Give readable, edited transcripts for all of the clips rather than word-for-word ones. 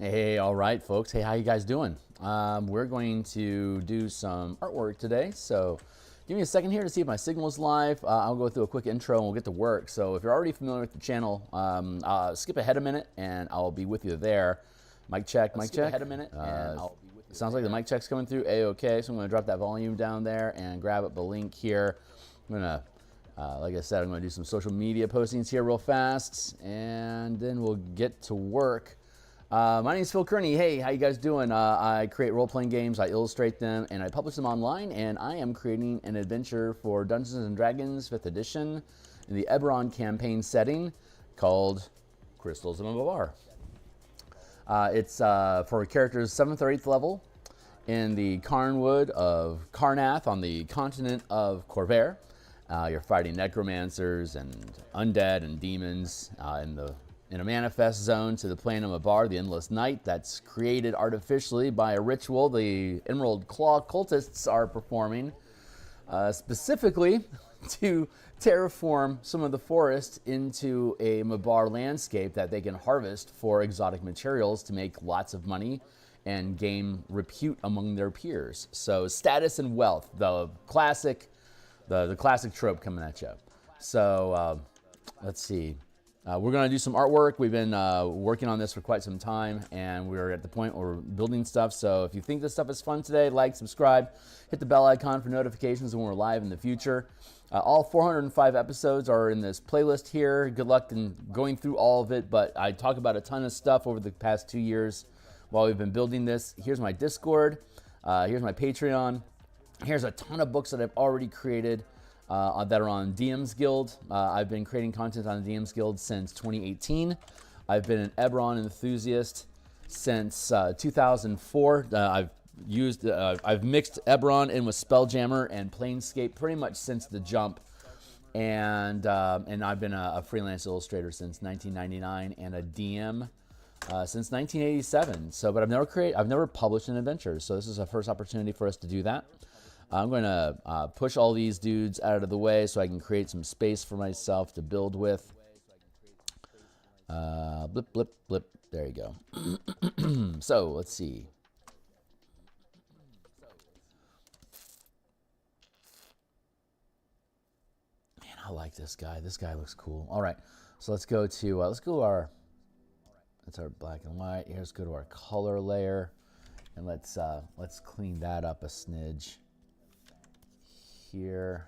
Hey, all right, folks. Hey, how you guys doing? We're going to do some artwork today, so give me a second here to see if my signal is live. I'll go through a quick intro and we'll get to work. So if you're already familiar with the channel, skip ahead a minute and I'll be with you there. Mic check, mic check. Ahead a minute and I'll be with you. Sounds like the mic check's coming through A-OK, so I'm going to drop that volume down there and grab up the link here. I'm going to like I said, I'm going to do some social media postings here real fast, and then we'll get to work. My name is Phil Kearney. Hey, how you guys doing? I create role-playing games, I illustrate them, and I publish them online, and I am creating an adventure for Dungeons & Dragons 5th edition in the Eberron campaign setting called Crystals of Mabar. It's for characters 7th or 8th level in the Carnwood of Karnath on the continent of Corvair. You're fighting necromancers and undead and demons in a manifest zone to the plane of Mabar, the Endless Night, that's created artificially by a ritual the Emerald Claw cultists are performing, specifically to terraform some of the forest into a Mabar landscape that they can harvest for exotic materials to make lots of money and gain repute among their peers. So status and wealth, the classic trope coming at you. So let's see. We're going to do some artwork. We've been working on this for quite some time, and we're at the point where we're building stuff. So if you think this stuff is fun today, like, subscribe, hit the bell icon for notifications when we're live in the future. All 405 episodes are in this playlist here. Good luck in going through all of it, but I talk about a ton of stuff over the past 2 years while we've been building this. Here's my Discord. Here's my Patreon. Here's a ton of books that I've already created that are on DMsGuild. I've been creating content on DMsGuild since 2018. I've been an Eberron enthusiast since 2004. I've mixed Eberron in with Spelljammer and Planescape pretty much since the jump, and I've been a freelance illustrator since 1999 and a DM since 1987. So, but I've never published an adventure. So this is a first opportunity for us to do that. I'm going to push all these dudes out of the way so I can create some space for myself to build with. Blip, blip, blip. There you go. So let's see. Man, I like this guy. This guy looks cool. All right, so let's go to our. That's our black and white. Let's go to our color layer, and let's clean that up a smidge. Here.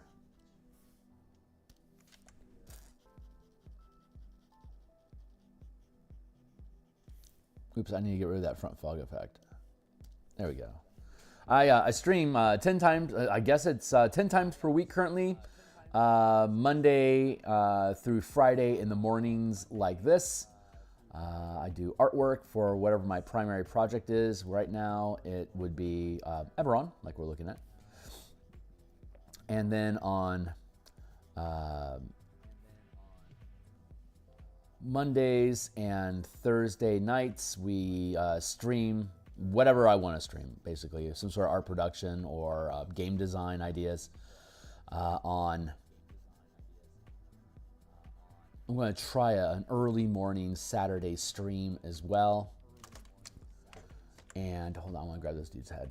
Oops, I need to get rid of that front fog effect. There we go. I stream 10 times, I guess it's 10 times per week currently. Monday through Friday in the mornings like this. I do artwork for whatever my primary project is. Right now it would be Eberron, like we're looking at. And then on Mondays and Thursday nights, we stream whatever I want to stream, basically. Some sort of art production or game design ideas. I'm going to try an early morning Saturday stream as well. And hold on, I want to grab this dude's head.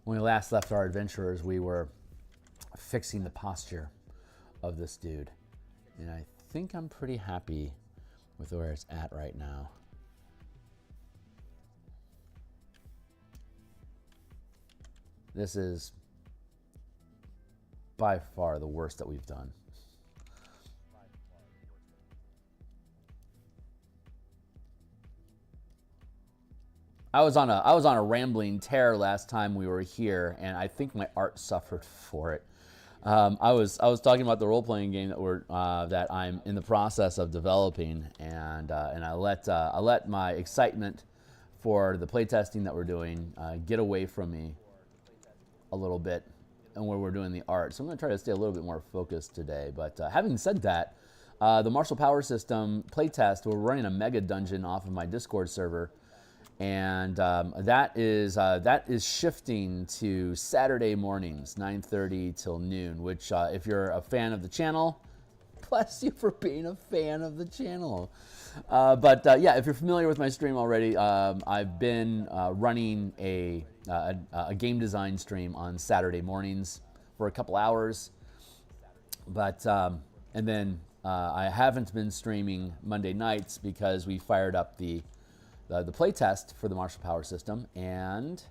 When we last left our adventurers, we were fixing the posture of this dude. And I think I'm pretty happy with where it's at right now. This is by far the worst that we've done. I was on a rambling tear last time we were here, and I think my art suffered for it. I was talking about the role-playing game that I'm in the process of developing, and I let my excitement for the playtesting that we're doing get away from me a little bit, and where we're doing the art. So I'm going to try to stay a little bit more focused today. But having said that, the Martial Power System playtest, we're running a mega dungeon off of my Discord server. And that is shifting to Saturday mornings, 9:30 till noon. Which, if you're a fan of the channel, bless you for being a fan of the channel. Yeah, if you're familiar with my stream already, I've been running a game design stream on Saturday mornings for a couple hours. And then I haven't been streaming Monday nights because we fired up the play test for the Martial Power System, and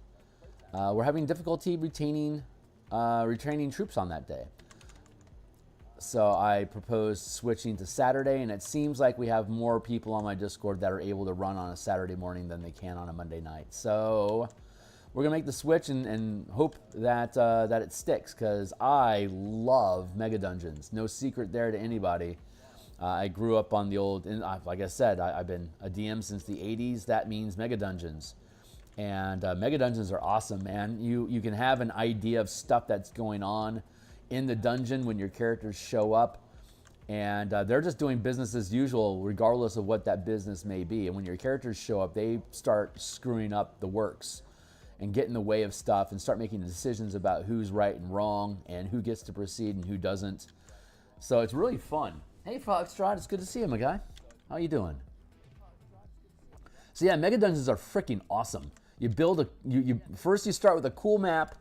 we're having difficulty retraining troops on that day. So I proposed switching to Saturday, and it seems like we have more people on my Discord that are able to run on a Saturday morning than they can on a Monday night. So we're gonna make the switch and hope that it sticks, because I love mega dungeons. No secret there to anybody. I grew up on the old, and like I said, I've been a DM since the 80s. That means mega dungeons. And mega dungeons are awesome, man. You can have an idea of stuff that's going on in the dungeon when your characters show up, and they're just doing business as usual regardless of what that business may be. And when your characters show up, they start screwing up the works and get in the way of stuff and start making decisions about who's right and wrong and who gets to proceed and who doesn't. So it's really fun. Hey Foxtrot, it's good to see you, my guy. How you doing? So yeah, mega dungeons are freaking awesome. You build first you start with a cool map,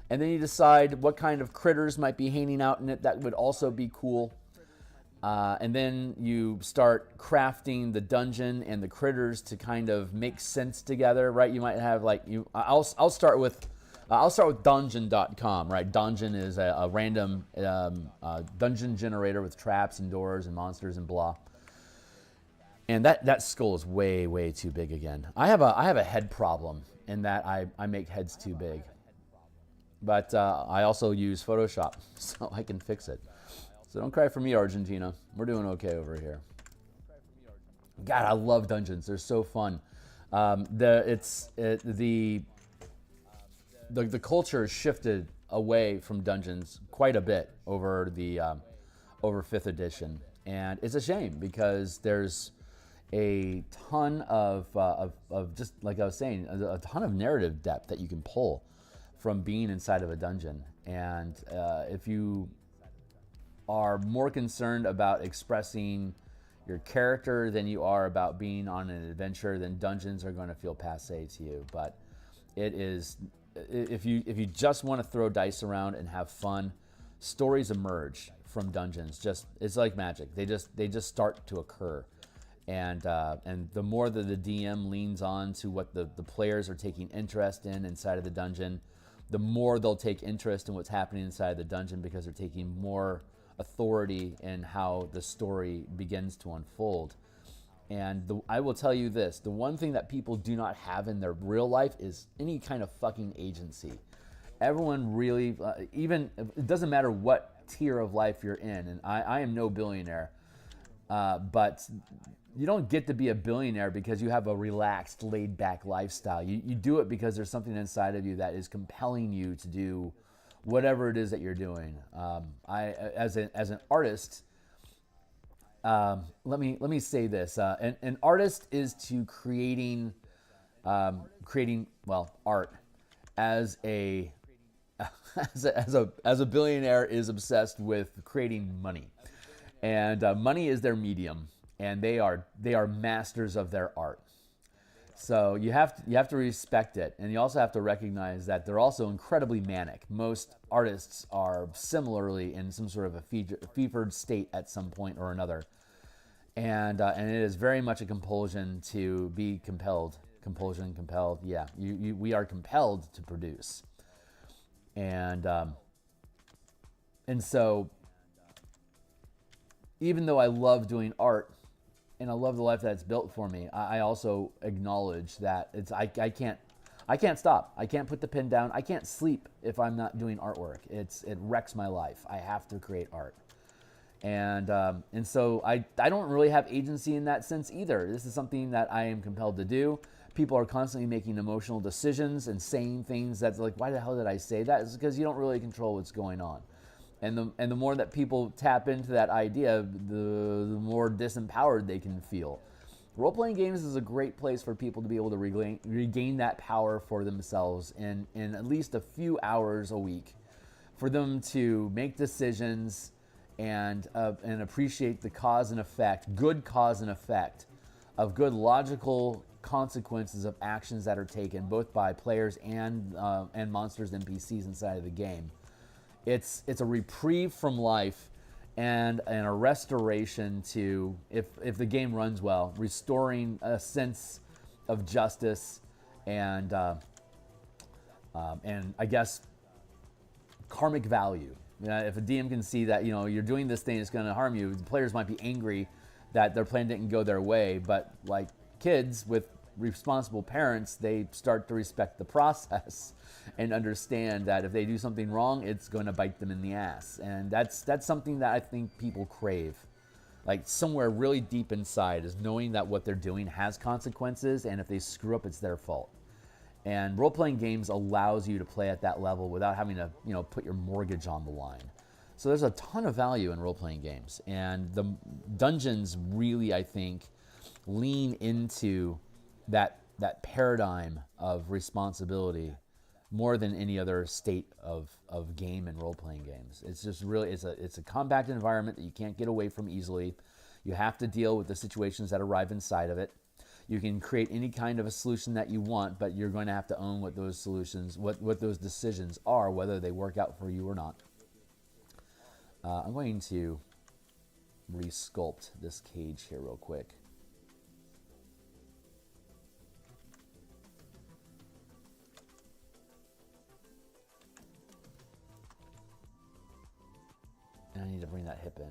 and then you decide what kind of critters might be hanging out in it that would also be cool. And then you start crafting the dungeon and the critters to kind of make sense together, right? You might have I'll start with dungeon.com, right? Dungeon is a random dungeon generator with traps and doors and monsters and blah. And that skull is way too big again. I have a head problem in that I make heads too big. But I also use Photoshop, so I can fix it. So don't cry for me, Argentina. We're doing okay over here. God, I love dungeons. They're so fun. The culture has shifted away from dungeons quite a bit over 5th edition, and it's a shame because there's a ton of just like I was saying, a ton of narrative depth that you can pull from being inside of a dungeon. And if you are more concerned about expressing your character than you are about being on an adventure, then dungeons are going to feel passé to you. But it is, if you just want to throw dice around and have fun, stories emerge from dungeons. It's like magic. They just start to occur. And the more that the DM leans on to what the players are taking interest in inside of the dungeon, the more they'll take interest in what's happening inside the dungeon, because they're taking more authority in how the story begins to unfold. And I will tell you this, the one thing that people do not have in their real life is any kind of fucking agency. Everyone really, even, it doesn't matter what tier of life you're in, and I am no billionaire, but you don't get to be a billionaire because you have a relaxed, laid-back lifestyle. You do it because there's something inside of you that is compelling you to do whatever it is that you're doing. As an artist, let me say this: an artist is to creating art. As a billionaire is obsessed with creating money, and money is their medium. And they are masters of their art. So you have to respect it, and you also have to recognize that they're also incredibly manic. Most artists are similarly in some sort of a fevered state at some point or another, and it is very much a compulsion to be compelled. Compelled. Yeah, we are compelled to produce, and so even though I love doing art, and I love the life that's built for me, I also acknowledge that I can't stop. I can't put the pen down. I can't sleep if I'm not doing artwork. It wrecks my life. I have to create art. And so I don't really have agency in that sense either. This is something that I am compelled to do. People are constantly making emotional decisions and saying things that's like, why the hell did I say that? It's because you don't really control what's going on. And the more that people tap into that idea, the more disempowered they can feel. Role-playing games is a great place for people to be able to regain that power for themselves in at least a few hours a week, for them to make decisions and appreciate the cause and effect, good cause and effect, of good logical consequences of actions that are taken, both by players and monsters, NPCs inside of the game. It's a reprieve from life and a restoration to, if the game runs well, restoring a sense of justice and I guess karmic value. You know, if a DM can see that, you know, you're doing this thing, it's going to harm you, the players might be angry that their plan didn't go their way, but like kids with responsible parents, they start to respect the process and understand that if they do something wrong, it's going to bite them in the ass. And that's something that I think people crave. Like somewhere really deep inside is knowing that what they're doing has consequences, and if they screw up, it's their fault. And role-playing games allows you to play at that level without having to, you know, put your mortgage on the line. So there's a ton of value in role-playing games, and the dungeons really, I think, lean into that paradigm of responsibility more than any other state of game and role-playing games. It's just really, it's a compact environment that you can't get away from easily. You have to deal with the situations that arrive inside of it. You can create any kind of a solution that you want, but you're going to have to own what those solutions, what those decisions are, whether they work out for you or not. I'm going to resculpt this cage here real quick. And I need to bring that hip in.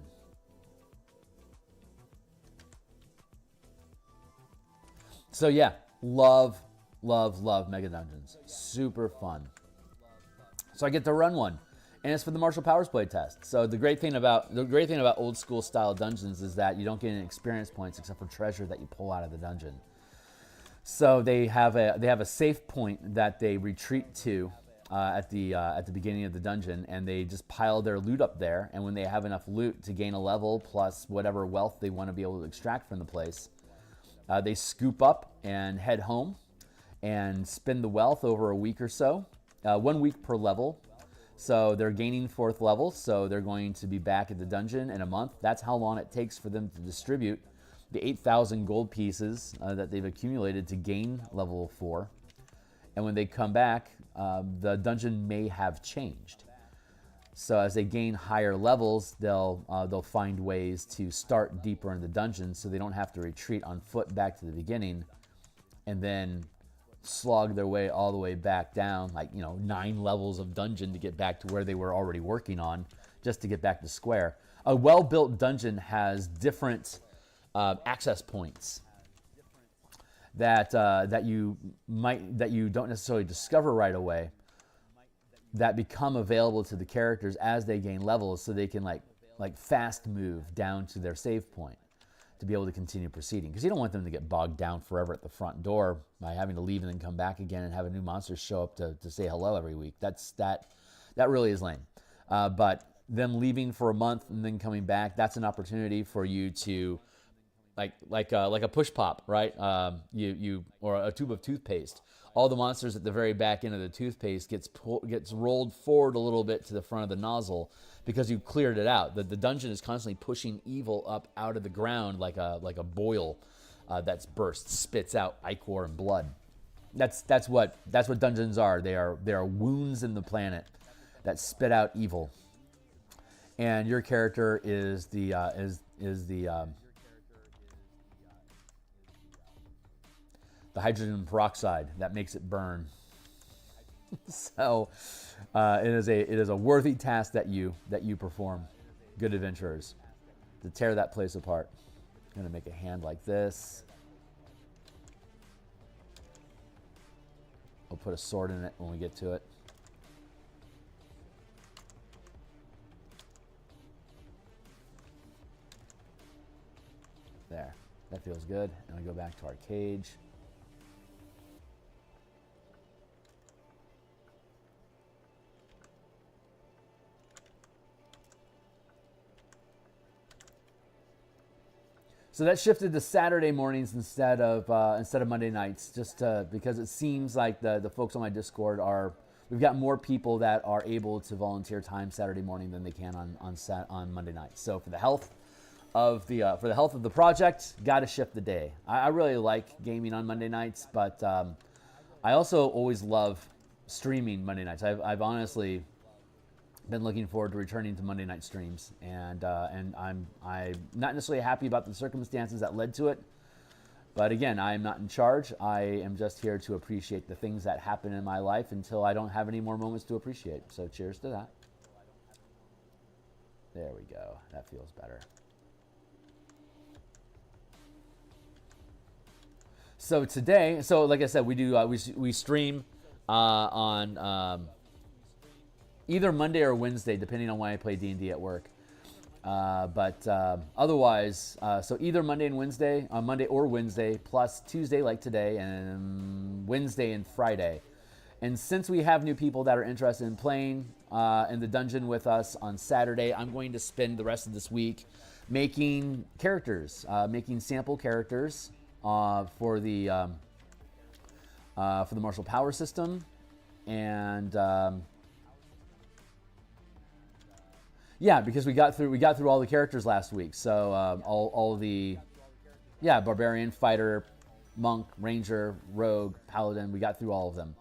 So yeah, love Mega Dungeons. Super fun. So I get to run one, and it's for the Martial Powers playtest. So the great thing about old school style dungeons is that you don't get any experience points except for treasure that you pull out of the dungeon. So they have a safe point that they retreat to at the beginning of the dungeon, and they just pile their loot up there. And when they have enough loot to gain a level plus whatever wealth they want to be able to extract from the place, they scoop up and head home and spend the wealth over a week or so, 1 week per level. So they're gaining 4th level, so they're going to be back at the dungeon in a month. That's how long it takes for them to distribute the 8,000 gold pieces that they've accumulated to gain level 4. And when they come back, the dungeon may have changed. So as they gain higher levels, they'll find ways to start deeper in the dungeon, so they don't have to retreat on foot back to the beginning, and then slog their way all the way back down, like 9 levels of dungeon to get back to where they were already working on, just to get back to square. A well-built dungeon has different access points that you don't necessarily discover right away, that become available to the characters as they gain levels, so they can like fast move down to their save point to be able to continue proceeding. Because you don't want them to get bogged down forever at the front door by having to leave and then come back again and have a new monster show up to say hello every week. That really is lame. But them leaving for a month and then coming back, that's an opportunity for you to like a push pop, right? Or a tube of toothpaste. All the monsters at the very back end of the toothpaste gets rolled forward a little bit to the front of the nozzle because you cleared it out. The dungeon is constantly pushing evil up out of the ground like a boil that's burst, spits out ichor and blood. That's what dungeons are. They are wounds in the planet that spit out evil. And your character is the hydrogen peroxide that makes it burn. So it is a worthy task that you perform, good adventurers, to tear that place apart. I'm gonna make a hand like this. I'll put a sword in it when we get to it. There, that feels good. And we go back to our cage. So that shifted to Saturday mornings instead of Monday nights, just because it seems like the folks on my Discord we've got more people that are able to volunteer time Saturday morning than they can on Monday nights. So for the health of the project, got to shift the day. I really like gaming on Monday nights, but I also always love streaming Monday nights. I've honestly been looking forward to returning to Monday night streams, and I'm not necessarily happy about the circumstances that led to it, but again, I am not in charge. I am just here to appreciate the things that happen in my life until I don't have any more moments to appreciate. So cheers to that. There we go. That feels better. So today, like I said, we do we stream on either Monday or Wednesday, depending on when I play D&D at work. But otherwise, so either Monday and Wednesday, Monday or Wednesday, plus Tuesday like today, and Wednesday and Friday. And since we have new people that are interested in playing in the dungeon with us on Saturday, I'm going to spend the rest of this week making characters, making sample characters for the martial power system, and yeah, because we got through all the characters last week. So all the barbarian, fighter, monk, ranger, rogue, paladin, we got through all of them.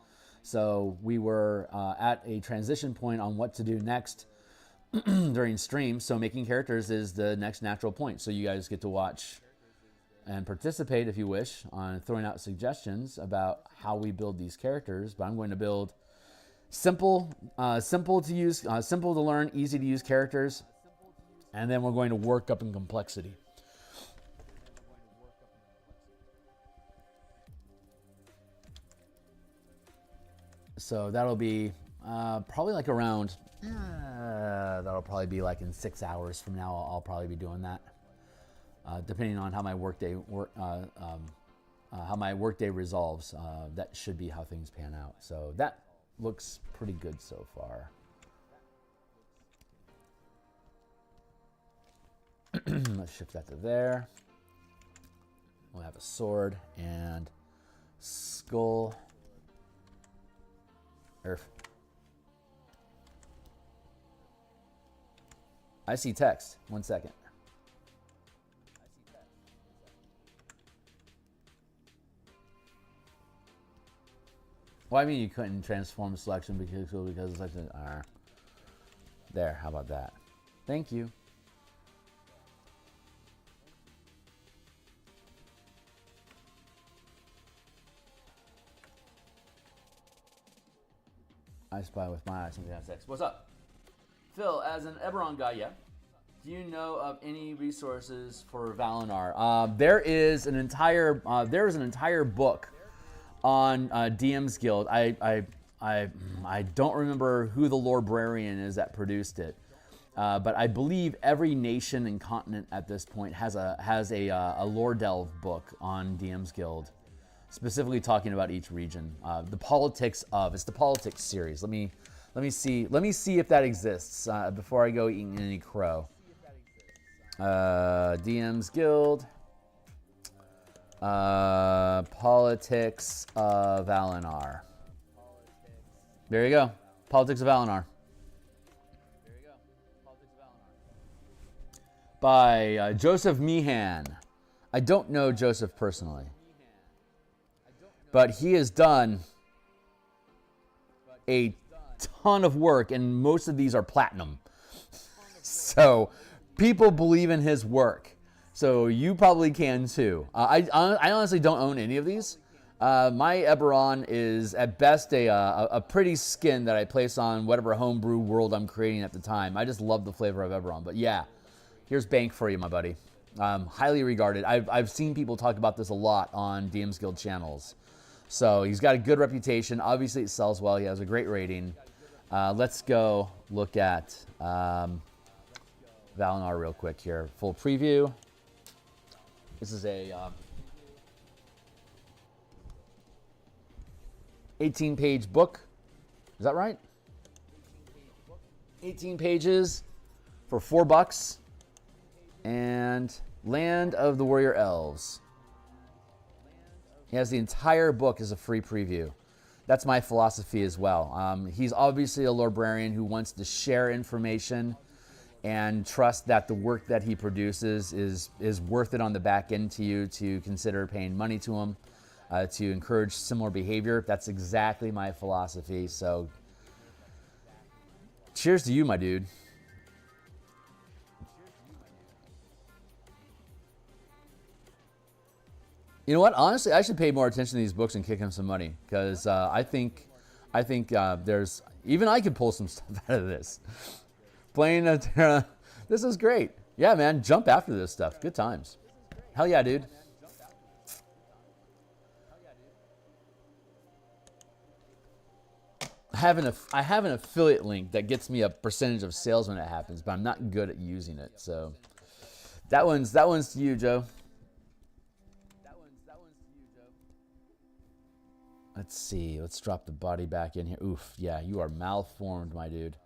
So we were at a transition point on what to do next during stream. So making characters is the next natural point. So you guys get to watch and participate, if you wish, on throwing out suggestions about how we build these characters. But I'm going to build simple to use, simple to learn, easy to use characters, and then we're going to work up in complexity. So that'll be probably like around, that'll probably be like in 6 hours from now. I'll probably be doing that, depending on how my workday resolves. That should be how things pan out. So that looks pretty good so far. Let's shift that to there. We'll have a sword and skull. Earth. I see text. 1 second. Well, I mean, you couldn't transform selection because selection. There. How about that? Thank you. I spy with my eyes. Something has sex. What's up, Phil? As an Eberron guy, yeah. Do you know of any resources for Valinor? There is an entire book on DMsGuild. I don't remember who the librarian is that produced it, but I believe every nation and continent at this point has a lore delve book on DMsGuild, specifically talking about each region. It's the politics series. Let me see if that exists before I go eating any crow. DMsGuild. Politics of Valinor. There you go. Politics of Valinor. By Joseph Meehan. I don't know Joseph personally, but he has done a ton of work, and most of these are platinum. So people believe in his work. So you probably can too. I honestly don't own any of these. My Eberron is at best a pretty skin that I place on whatever homebrew world I'm creating at the time. I just love the flavor of Eberron. But yeah, here's bank for you, my buddy. Highly regarded. I've seen people talk about this a lot on DMsGuild channels. So he's got a good reputation. Obviously it sells well. He has a great rating. Let's go look at Valinor real quick here. Full preview. This is a 18-page book. Is that right? 18 pages for $4. And Land of the Warrior Elves. He has the entire book as a free preview. That's my philosophy as well. He's obviously a librarian who wants to share information and trust that the work that he produces is worth it on the back end to you to consider paying money to him, to encourage similar behavior. That's exactly my philosophy. So cheers to you, my dude. You know what? Honestly, I should pay more attention to these books and kick him some money, because I think there's, even I could pull some stuff out of this. Playing a this is great. Yeah, man, jump after this stuff. Good times. Hell yeah, dude. I have an affiliate link that gets me a percentage of sales when it happens, but I'm not good at using it. So that one's to you, Joe. Let's see. Let's drop the body back in here. Oof. Yeah, you are malformed, my dude.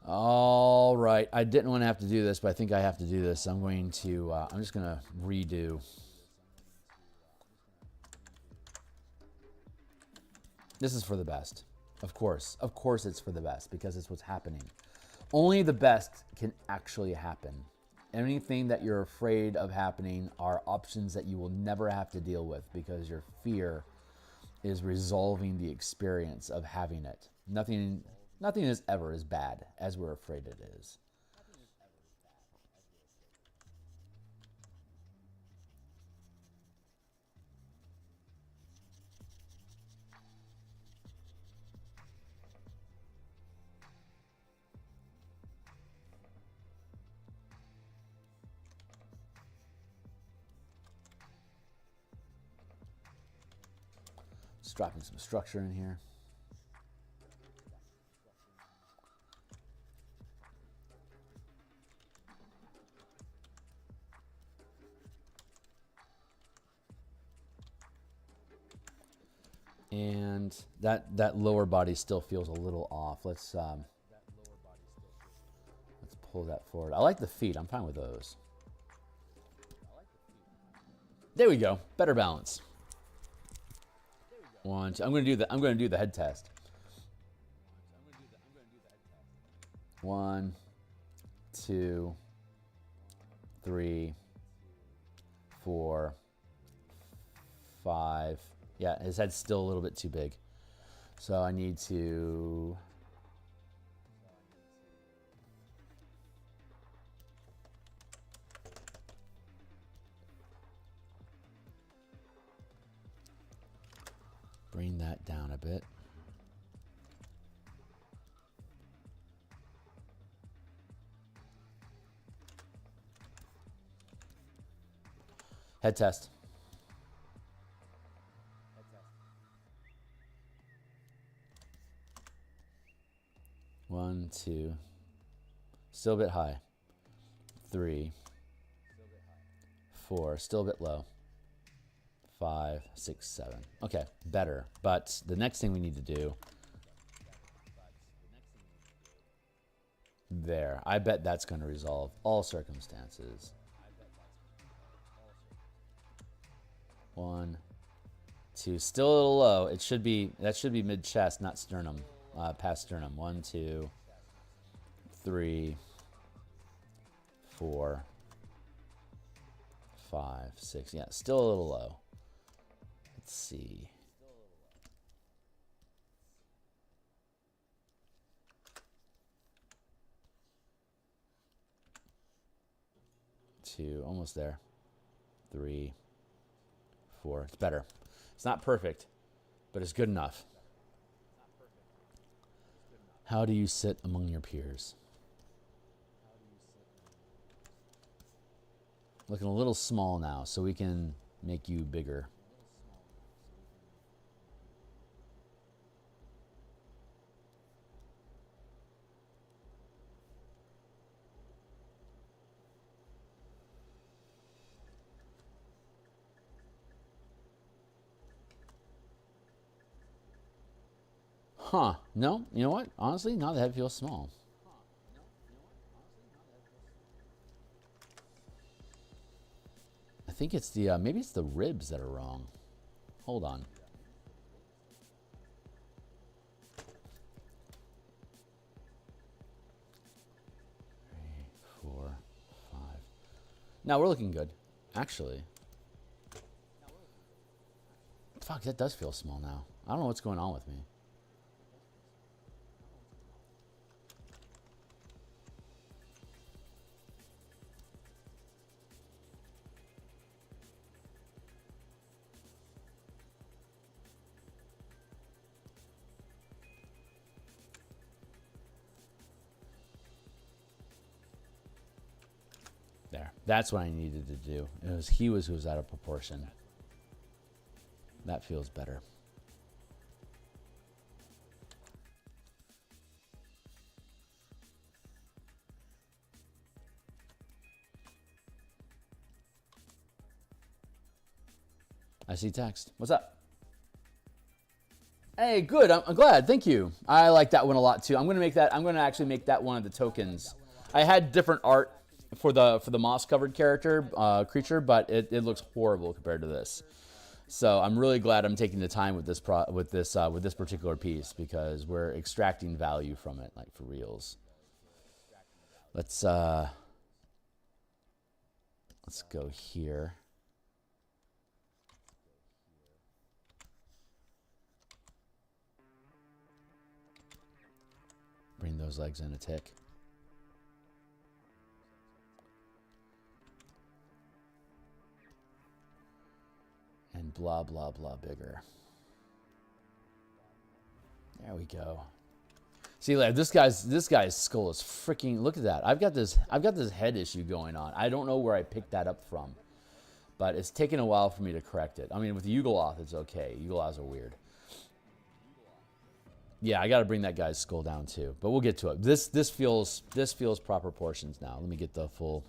All right. I didn't want to have to do this, but I think I have to do this. I'm going to, I'm just going to redo. This is for the best. Of course. Of course it's for the best, because it's what's happening. Only the best can actually happen. Anything that you're afraid of happening are options that you will never have to deal with, because your fear is resolving the experience of having it. Nothing is ever as bad as we're afraid it is. Just dropping some structure in here. And that lower body still feels a little off. Let's pull that forward. I like the feet. I'm fine with those. There we go. Better balance. One, two. I'm going to do the head test. 1, 2, 3, 4, 5. Yeah, his head's still a little bit too big. So I need to... bring that down a bit. Head test. One, two. Still a bit high. 3, 4. Still a bit low. 5, 6, 7. Okay, better. But the next thing we need to do... There. I bet that's going to resolve all circumstances. 1, 2. Still a little low. It should be... That should be mid-chest, not sternum. Past sternum. 1, 2, 3, 4, 5, 6. Yeah, still a little low. Let's see. Two, almost there. 3, 4. It's better. It's not perfect, but it's good enough. How do you sit among your peers? Looking a little small now, so we can make you bigger. Huh. No, you know what? Honestly, now the head feels small. think it's the, maybe it's the ribs that are wrong. Hold on. 3, 4, 5. Now we're looking good, actually. Fuck, that does feel small now. I don't know what's going on with me. There. That's what I needed to do. It was he was who was out of proportion. That feels better. I see text. What's up? Hey, good. I'm glad. Thank you. I like that one a lot too. I'm gonna make that. I'm gonna actually make that one of the tokens. I had different art for the moss covered creature, but it looks horrible compared to this. So I'm really glad I'm taking the time with this particular piece because we're extracting value from it, like for reals. Let's go here. Bring those legs in a tick. And blah, blah, blah bigger. There we go. See, like, this guy's skull is freaking, look at that. I've got this head issue going on. I don't know where I picked that up from. But it's taken a while for me to correct it. I mean, with the Yugoloth, it's okay. Yugolovs are weird. Yeah, I got to bring that guy's skull down too. But we'll get to it. This feels proper proportions now. Let me get the full.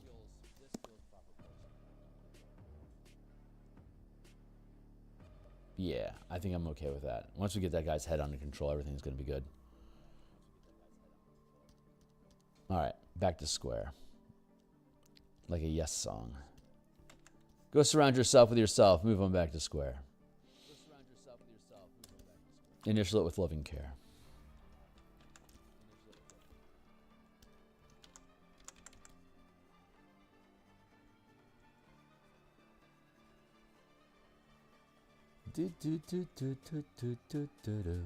Yeah, I think I'm okay with that. Once we get that guy's head under control, everything's going to be good. All right, back to square. Like a yes song. Go surround yourself with yourself. Move on back to square. Initial it with loving care. Do, do, do, do, do, do, do, do, do.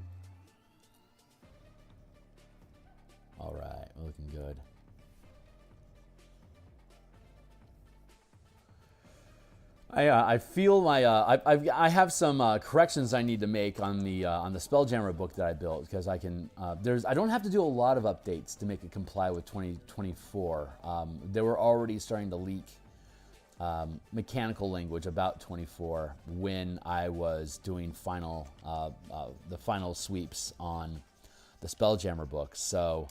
All right, looking good. I feel my I have some corrections I need to make on the Spelljammer book that I built because I can I don't have to do a lot of updates to make it comply with 2024. They were already starting to leak mechanical language about 24 when I was doing the final sweeps on the Spelljammer book. So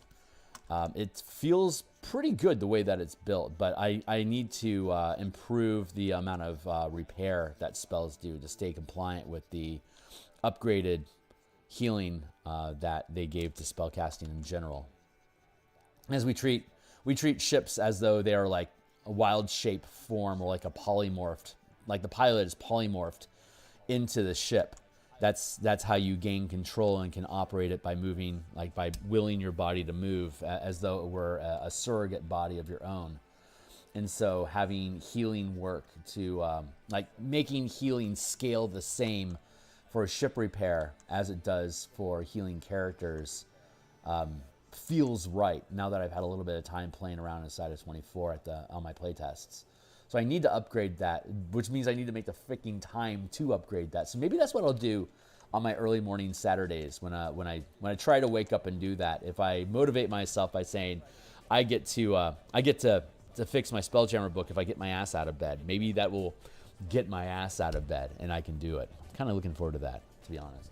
it feels pretty good the way that it's built, but I need to improve the amount of repair that spells do to stay compliant with the upgraded healing that they gave to spellcasting in general. As we treat ships as though they are like a wild shape form or like a polymorphed, like the pilot is polymorphed into the ship. That's how you gain control and can operate it by moving, like by willing your body to move as though it were a surrogate body of your own. And so having healing work to, like making healing scale the same for a ship repair as it does for healing characters feels right now that I've had a little bit of time playing around inside of 24 on my playtests. So I need to upgrade that, which means I need to make the freaking time to upgrade that. So maybe that's what I'll do on my early morning Saturdays when I try to wake up and do that. If I motivate myself by saying I get to fix my Spelljammer book if I get my ass out of bed, maybe that will get my ass out of bed and I can do it. I'm kind of looking forward to that, to be honest.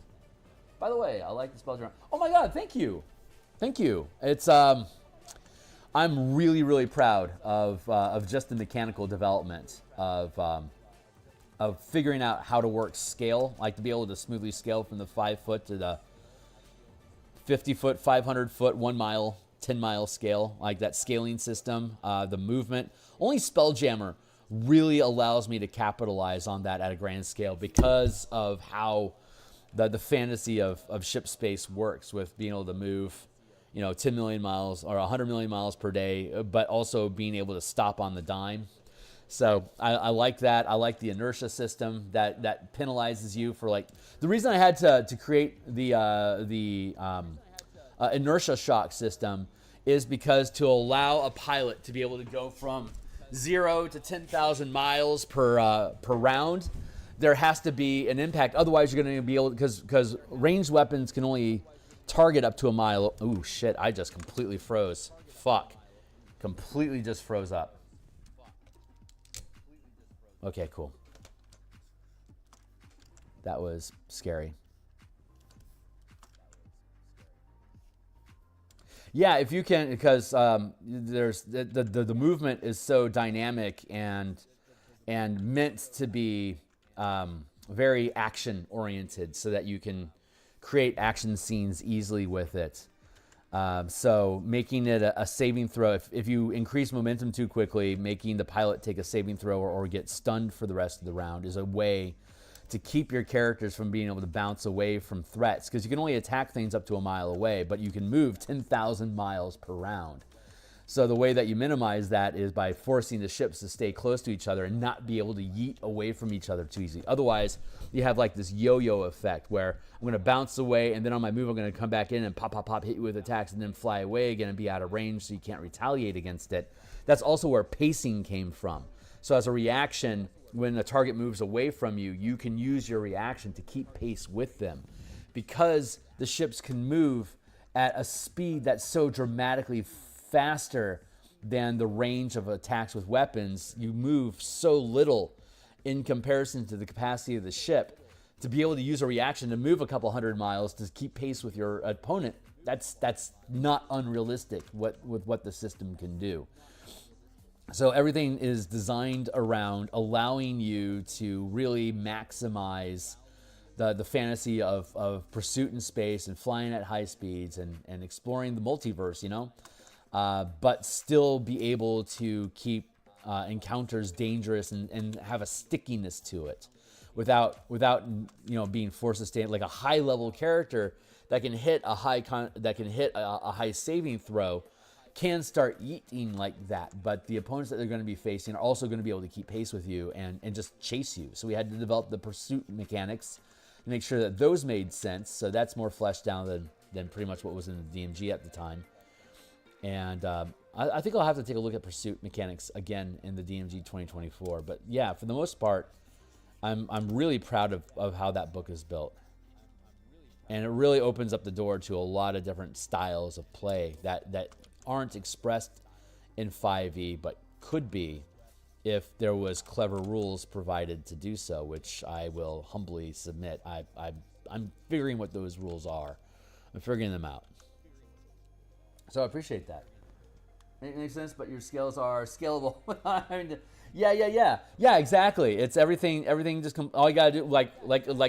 By the way, I like the Spelljammer. Oh my God, thank you. Thank you. It's I'm really, really proud of just the mechanical development of figuring out how to work scale, like to be able to smoothly scale from the 5 foot to the 50 foot, 500 foot, 1 mile, 10 mile scale, like that scaling system, the movement. Only Spelljammer really allows me to capitalize on that at a grand scale because of how the fantasy of ship space works with being able to move, 10 million miles or 100 million miles per day, but also being able to stop on the dime. So I like that. I like the inertia system that penalizes you for the reason I had to create the inertia shock system is because to allow a pilot to be able to go from 0 to 10,000 miles per round, there has to be an impact. Otherwise, you're going to be able because ranged weapons can only target up to a mile. Ooh, shit! I just completely froze. Fuck, completely just froze up. Okay, cool. That was scary. Yeah, if you can, because there's the movement is so dynamic and meant to be very action oriented, so that you can create action scenes easily with it. So making it a saving throw, if you increase momentum too quickly, making the pilot take a saving throw or get stunned for the rest of the round is a way to keep your characters from being able to bounce away from threats, because you can only attack things up to a mile away, but you can move 10,000 miles per round. So the way that you minimize that is by forcing the ships to stay close to each other and not be able to yeet away from each other too easily. Otherwise, you have this yo-yo effect where I'm going to bounce away, and then on my move, I'm going to come back in and pop, pop, pop, hit you with attacks, and then fly away again and be out of range so you can't retaliate against it. That's also where pacing came from. So as a reaction, when a target moves away from you, you can use your reaction to keep pace with them. Because the ships can move at a speed that's so dramatically faster than the range of attacks with weapons, you move so little in comparison to the capacity of the ship to be able to use a reaction to move a couple hundred miles to keep pace with your opponent. That's not unrealistic with what the system can do. So everything is designed around allowing you to really maximize the fantasy of pursuit in space and flying at high speeds and exploring the multiverse, but still be able to keep encounters dangerous and have a stickiness to it without being forced to stay like a high level character that can hit a high saving throw can start eating like that, but the opponents that they're going to be facing are also going to be able to keep pace with you and just chase you. So we had to develop the pursuit mechanics to make sure that those made sense. So that's more fleshed out than pretty much what was in the DMG at the time. And I think I'll have to take a look at pursuit mechanics again in the DMG 2024. But yeah, for the most part, I'm really proud of how that book is built. And it really opens up the door to a lot of different styles of play that aren't expressed in 5e, but could be if there was clever rules provided to do so, which I will humbly submit. I'm figuring what those rules are. I'm figuring them out. So I appreciate that. It makes sense, but your scales are scalable. I mean, yeah, exactly. It's everything just all you gotta do, like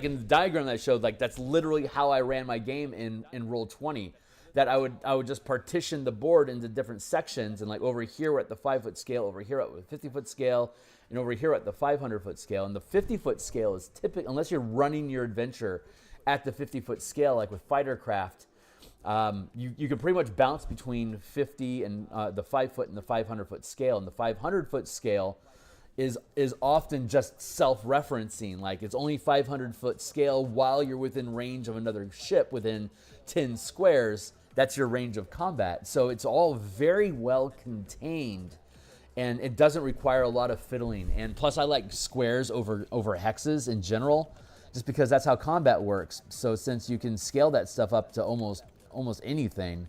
in the diagram that I showed, that's literally how I ran my game in Roll20. That I would just partition the board into different sections, and over here we're at the 5-foot scale, over here at the 50-foot scale, and over here at the 500-foot scale. And the 50-foot scale is typically, unless you're running your adventure at the 50-foot scale, like with Fightercraft, you can pretty much bounce between 50 and the 5-foot and the 500-foot scale. And the 500-foot scale is often just self-referencing, like it's only 500-foot scale while you're within range of another ship within 10 squares. That's your range of combat. So it's all very well contained, and it doesn't require a lot of fiddling. And plus, I like squares over hexes in general, just because that's how combat works. So since you can scale that stuff up to almost anything,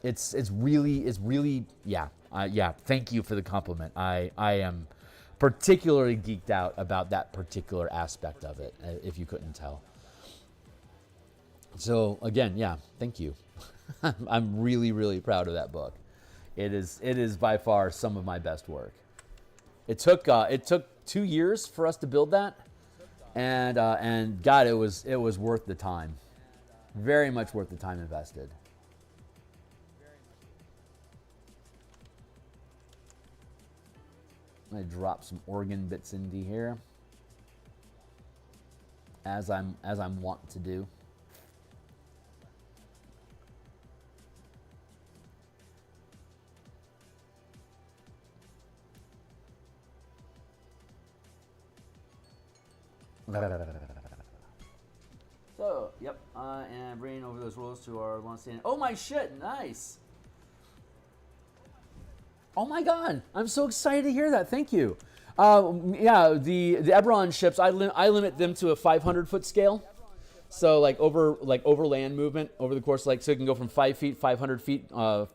it's really yeah. Thank you for the compliment. I am particularly geeked out about that particular aspect of it, if you couldn't tell. So again, yeah, thank you. I'm really, really proud of that book. It is by far some of my best work. It took 2 years for us to build that, and God, it was worth the time. Very much worth the time invested. I'm gonna drop some organ bits into here, as I'm wont to do. So, yep, and bringing over those rules to our long-standing. Oh my shit! Nice. Oh my god! I'm so excited to hear that. Thank you. Yeah, the Eberron ships. I limit them to a 500-foot scale. So like overland movement over the course, like so it can go from 5 feet, 500 feet, 5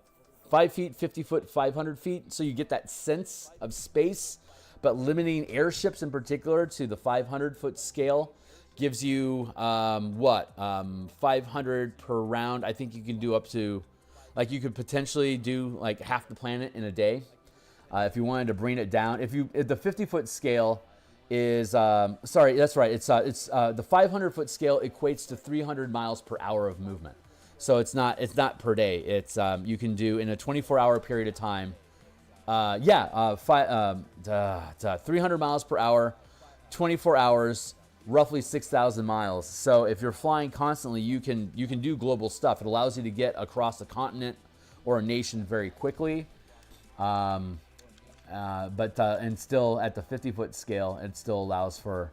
feet, 50 foot, 500 feet. So you get that sense of space. But limiting airships in particular to the 500-foot scale gives you 500 per round. I think you can do up to, like, you could potentially do like half the planet in a day if you wanted to bring it down. If the 50-foot scale is sorry, that's right. It's the 500-foot scale equates to 300 miles per hour of movement. So it's not per day. It's you can do in a 24-hour period of time. 300 miles per hour, 24 hours, roughly 6,000 miles. So if you're flying constantly, you can do global stuff. It allows you to get across a continent or a nation very quickly. And still at the 50-foot scale, it still allows for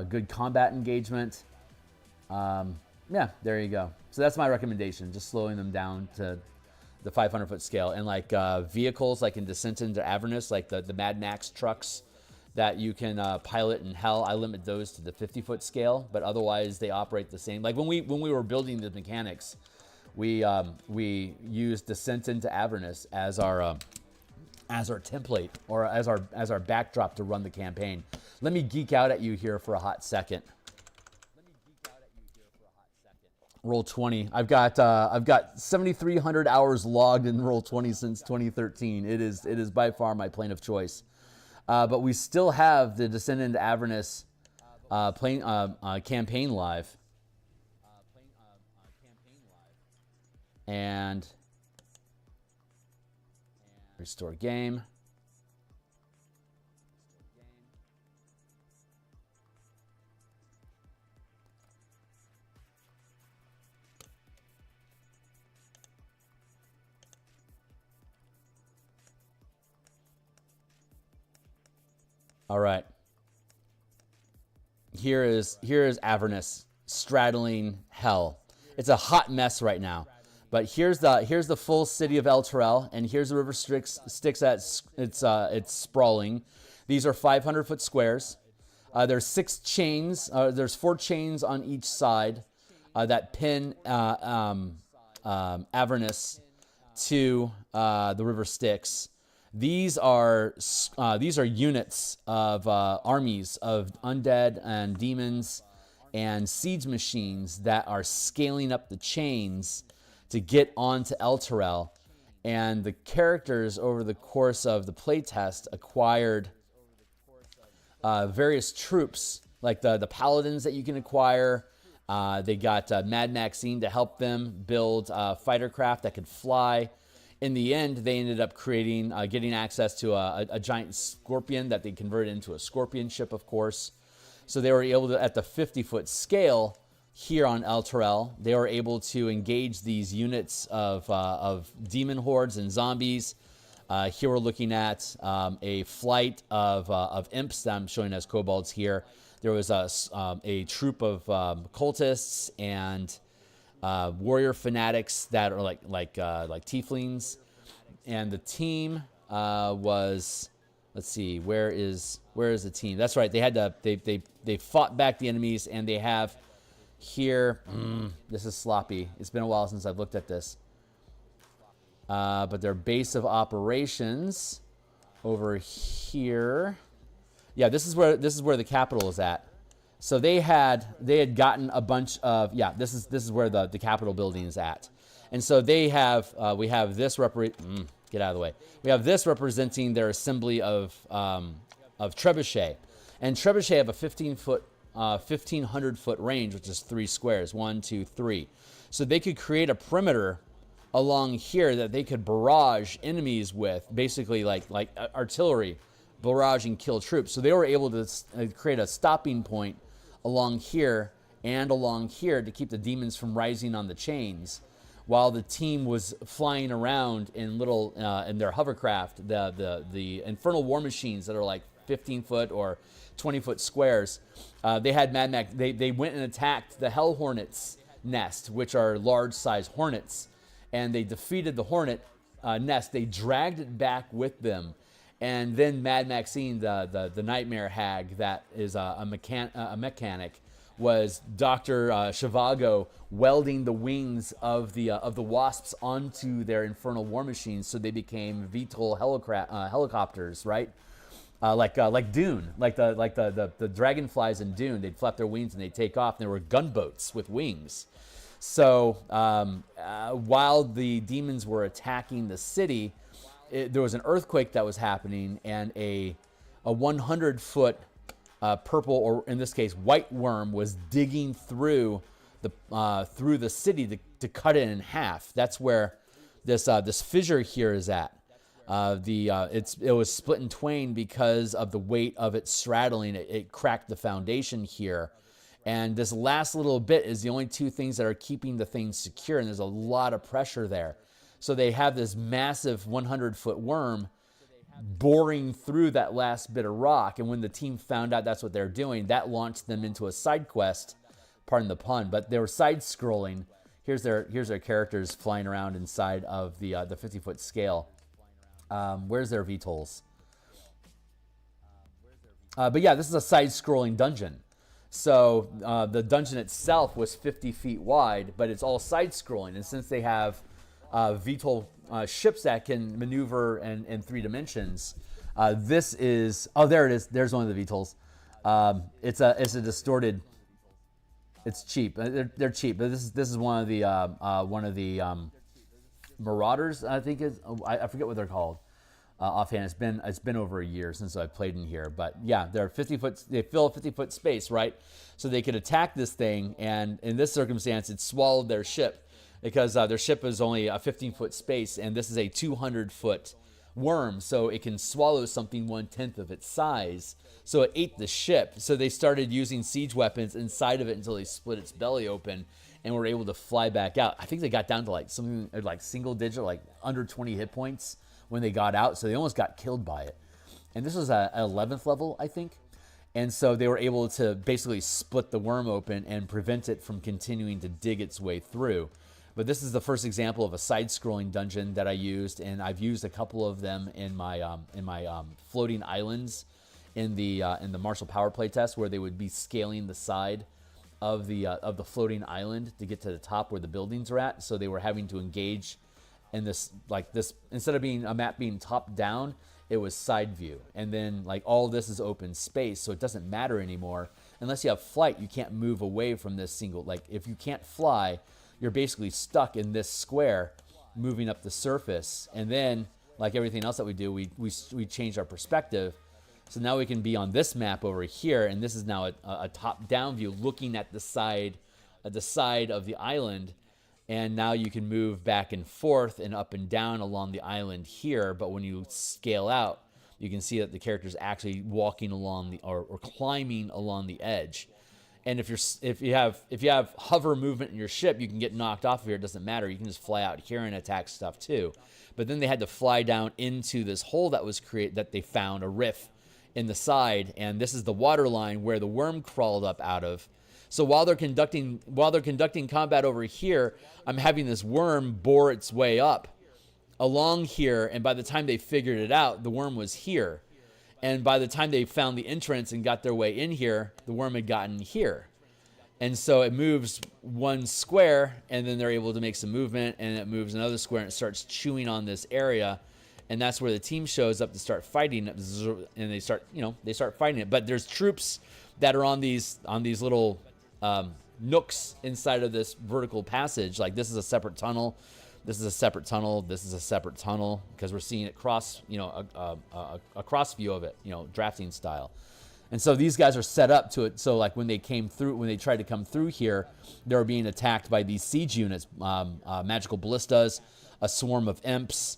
good combat engagement. Yeah, there you go. So that's my recommendation, just slowing them down to the 500-foot scale. And like vehicles, like in Descent into Avernus, like the Mad Max trucks that you can pilot in Hell, I limit those to the 50-foot scale, but otherwise they operate the same. Like when we were building the mechanics, we used Descent into Avernus as our template, or as our backdrop to run the campaign. Let me geek out at you here for a hot second. Roll 20. I've got 7,300 hours logged in Roll 20 since 2013. It is by far my plane of choice. But we still have the Descent into Avernus campaign live. And restore game. All right. Here is Avernus straddling Hell. It's a hot mess right now. But here's the full city of Elturel, and here's the river Styx at it's sprawling. These are 500-foot squares. There's 6 chains. There's 4 chains on each side that pin Avernus to the river Styx. These are units of armies of undead and demons and siege machines that are scaling up the chains to get onto Elturel. And the characters over the course of the playtest acquired various troops, like the paladins that you can acquire. They got Mad Maxine to help them build fighter craft that could fly. In the end, they ended up getting access to a giant scorpion that they converted into a scorpion ship, of course. So they were able to, at the 50-foot scale here on Elturel, they were able to engage these units of demon hordes and zombies. Here we're looking at a flight of imps that I'm showing as kobolds here. There was a troop of cultists and warrior fanatics that are like tieflings, and the team was, let's see, where is the team? That's right, they fought back the enemies, and they have here. This is sloppy. It's been a while since I've looked at this, but their base of operations over here. Yeah, this is where the capital is at. So they had gotten a bunch of, this is where the Capitol building is at. And so they have, we have this get out of the way. We have this representing their assembly of trebuchet. And trebuchet have a 1,500-foot range, which is 3 squares, 1, 2, 3. So they could create a perimeter along here that they could barrage enemies with, basically like artillery barrage and kill troops. So they were able to create a stopping point along here and along here to keep the demons from rising on the chains, while the team was flying around in little in their hovercraft, the infernal war machines that are like 15-foot or 20-foot squares. They had Mad Max. They went and attacked the Hell Hornets nest, which are large-size hornets, and they defeated the hornet nest. They dragged it back with them. And then Mad Maxine, the nightmare hag that is a mechanic, was Dr. Shivago welding the wings of the wasps onto their infernal war machines, so they became VTOL helicopters, right? Like Dune, like the dragonflies in Dune. They'd flap their wings and they'd take off. And there were gunboats with wings. So while the demons were attacking the city, there was an earthquake that was happening, and a 100-foot purple, or in this case white worm, was digging through the city to cut it in half. That's where this fissure here is at. It was split in twain because of the weight of it straddling. It cracked the foundation here. And this last little bit is the only two things that are keeping the thing secure, and there's a lot of pressure there. So they have this massive 100-foot worm boring through that last bit of rock, and when the team found out that's what they're doing, that launched them into a side quest, pardon the pun, but they were side-scrolling. Here's their characters flying around inside of the 50-foot scale. Where's their VTOLs? But yeah, this is a side-scrolling dungeon. So the dungeon itself was 50 feet wide, but it's all side-scrolling. And since they have VTOL ships that can maneuver in 3 dimensions, this is... Oh, there it is. There's one of the VTOLs. It's a distorted... It's cheap. They're cheap. But this is one of the Marauders, I think is. I forget what they're called offhand. It's been over a year since I've played in here, but yeah, they're 50-foot. They fill a 50-foot space, right? So they could attack this thing, and in this circumstance, it swallowed their ship because their ship is only a 15-foot space, and this is a 200-foot worm, so it can swallow something 1/10 of its size. So it ate the ship. So they started using siege weapons inside of it until they split its belly open and were able to fly back out. I think they got down to like something like single digit, like under 20 hit points when they got out. So they almost got killed by it. And this was at 11th level, I think. And so they were able to basically split the worm open and prevent it from continuing to dig its way through. But this is the first example of a side-scrolling dungeon that I used, and I've used a couple of them in my floating islands in the Martial Power playtest, where they would be scaling the side of the floating island to get to the top where the buildings are at. So they were having to engage in this instead of being a map being top down, it was side view, and then like all this is open space, so it doesn't matter anymore unless you have flight. You can't move away from this single. Like if you can't fly, you're basically stuck in this square, moving up the surface. And then, like everything else that we do, we change our perspective. So now we can be on this map over here, and this is now a top-down view, looking at the side of the island. And now you can move back and forth and up and down along the island here. But when you scale out, you can see that the character's actually walking along or climbing along the edge. And if you have hover movement in your ship, you can get knocked off of here. It doesn't matter. You can just fly out here and attack stuff too. But then they had to fly down into this hole that was created, that they found, a rift in the side, and this is the water line where the worm crawled up out of. So while they're conducting combat over here, I'm having this worm bore its way up along here, and by the time they figured it out, the worm was here. And by the time they found the entrance and got their way in here, the worm had gotten here. And so it moves one square, and then they're able to make some movement, and it moves another square, and it starts chewing on this area. And that's where the team shows up to start fighting, and they start fighting it. But there's troops that are on these little nooks inside of this vertical passage. Like this is a separate tunnel. This is a separate tunnel. This is a separate tunnel, because we're seeing it cross, a cross view of it, drafting style. And so these guys are set up to it. So like when they tried to come through here, they were being attacked by these siege units, magical ballistas, a swarm of imps,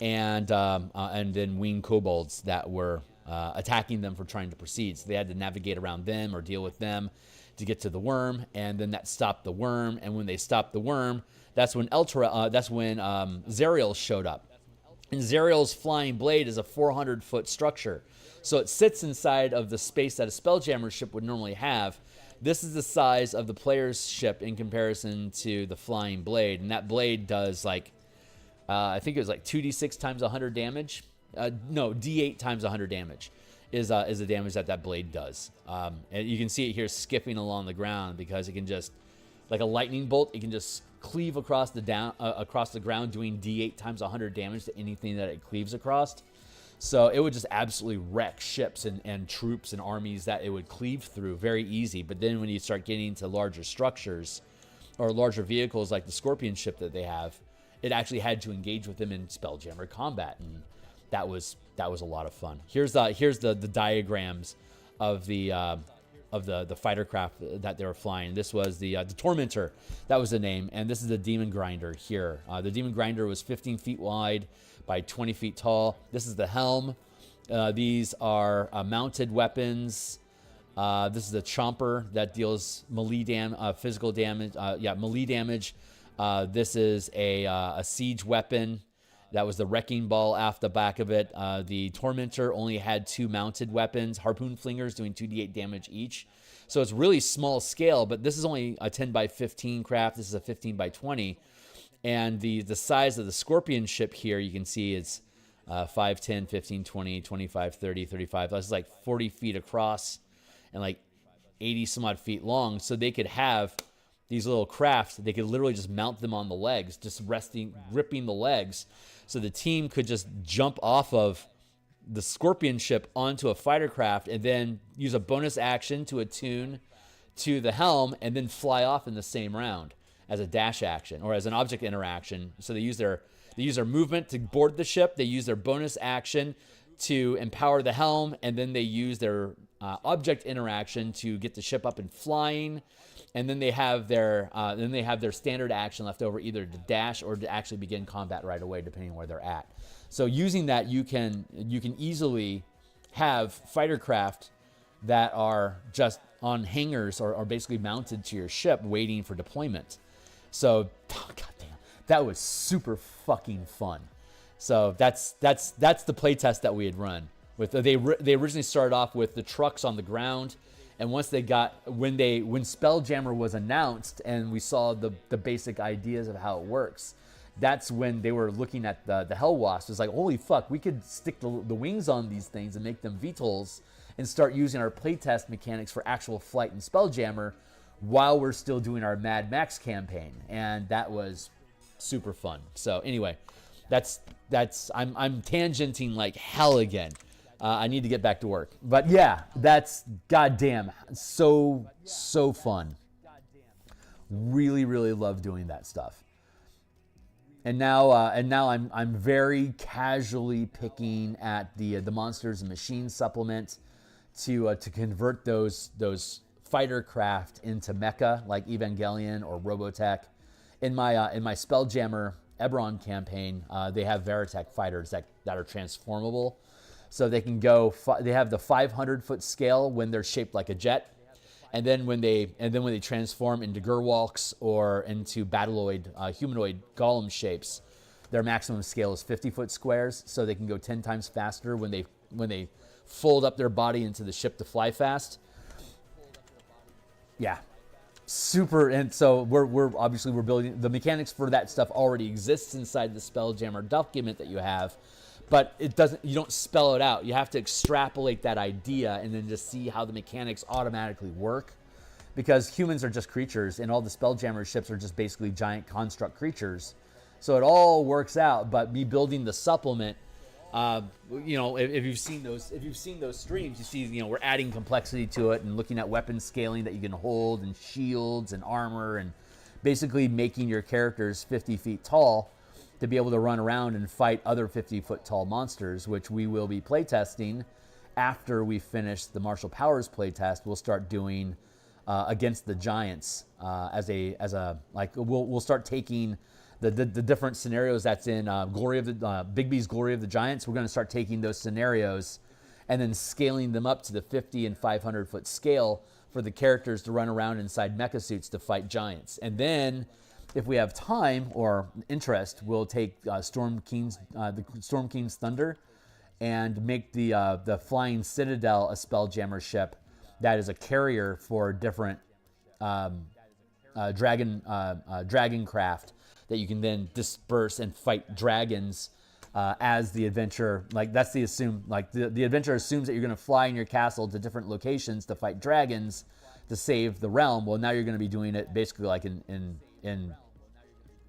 and then winged kobolds that were attacking them for trying to proceed. So they had to navigate around them or deal with them to get to the worm, and then that stopped the worm. And when they stopped the worm, that's when Zariel showed up. And Zariel's flying blade is a 400-foot structure. So it sits inside of the space that a Spelljammer ship would normally have. This is the size of the player's ship in comparison to the flying blade. And that blade does like, I think it was like 2d6 times 100 damage. No, d8 times 100 damage is the damage that blade does. And you can see it here skipping along the ground because it can just, like a lightning bolt, it can just cleave across the ground doing d8 times 100 damage to anything that it cleaves across. So it would just absolutely wreck ships and troops and armies that it would cleave through very easy. But then when you start getting to larger structures or larger vehicles like the Scorpion ship that they have, it actually had to engage with them in Spelljammer combat, and that was a lot of fun. Here's the diagrams of the fighter craft that they were flying. This was the Tormentor, that was the name, and this is the Demon Grinder here. The Demon Grinder was 15 feet wide by 20 feet tall. This is the helm. These are mounted weapons. This is the Chomper that deals melee physical damage. Melee damage. This is a siege weapon. That was the Wrecking Ball off the back of it. The Tormentor only had 2 mounted weapons, Harpoon Flingers doing 2d8 damage each. So it's really small scale, but this is only a 10 by 15 craft. This is a 15 by 20. And the size of the Scorpion ship here, you can see it's 5, 10, 15, 20, 25, 30, 35. That's like 40 feet across and like 80 some odd feet long. So they could have these little crafts. They could literally just mount them on the legs, just gripping the legs. So the team could just jump off of the Scorpion ship onto a fighter craft and then use a bonus action to attune to the helm and then fly off in the same round as a dash action or as an object interaction. So they use their movement to board the ship. They use their bonus action to empower the helm, and then they use their object interaction to get the ship up and flying. And then they have their standard action left over, either to dash or to actually begin combat right away, depending on where they're at. So using that, you can easily have fighter craft that are just on hangars or basically mounted to your ship, waiting for deployment. So, goddamn, that was super fucking fun. So that's the playtest that we had run. They originally started off with the trucks on the ground. And once when Spelljammer was announced and we saw the basic ideas of how it works, that's when they were looking at the Hell Wasp. It's like, holy fuck, we could stick the wings on these things and make them VTOLs and start using our playtest mechanics for actual flight in Spelljammer while we're still doing our Mad Max campaign. And that was super fun. So anyway, I'm tangenting like hell again. I need to get back to work. But yeah, that's goddamn so fun. Really, really love doing that stuff. And now I'm very casually picking at the Monsters and Machines supplement to convert those fighter craft into mecha like Evangelion or Robotech. In my Spelljammer Eberron campaign, they have Veritech fighters that are transformable. So they can go. They have the 500-foot scale when they're shaped like a jet, and then when they transform into Gerwalks or into battleoid humanoid golem shapes, their maximum scale is 50-foot squares. So they can go 10 times faster when they fold up their body into the ship to fly fast. Yeah, super. And so we're building the mechanics for that stuff. Already exists inside the Spelljammer document that you have. But you don't spell it out. You have to extrapolate that idea and then just see how the mechanics automatically work. Because humans are just creatures, and all the Spelljammer ships are just basically giant construct creatures. So it all works out. But me building the supplement, if you've seen those streams, you see, we're adding complexity to it and looking at weapon scaling that you can hold and shields and armor and basically making your characters 50 feet tall to be able to run around and fight other 50-foot tall monsters, which we will be playtesting after we finish the Martial Powers playtest. We'll start doing against the giants we'll start taking the different scenarios that's in Bigby's Glory of the Giants. We're going to start taking those scenarios and then scaling them up to the 50 and 500 foot scale for the characters to run around inside mecha suits to fight giants. And then, if we have time or interest, we'll take the Storm King's Thunder and make the Flying Citadel a Spelljammer ship that is a carrier for different dragon craft that you can then disperse and fight dragons as the adventure. Like that's the assume. Like the adventure assumes that you're going to fly in your castle to different locations to fight dragons to save the realm. Well, now you're going to be doing it basically like in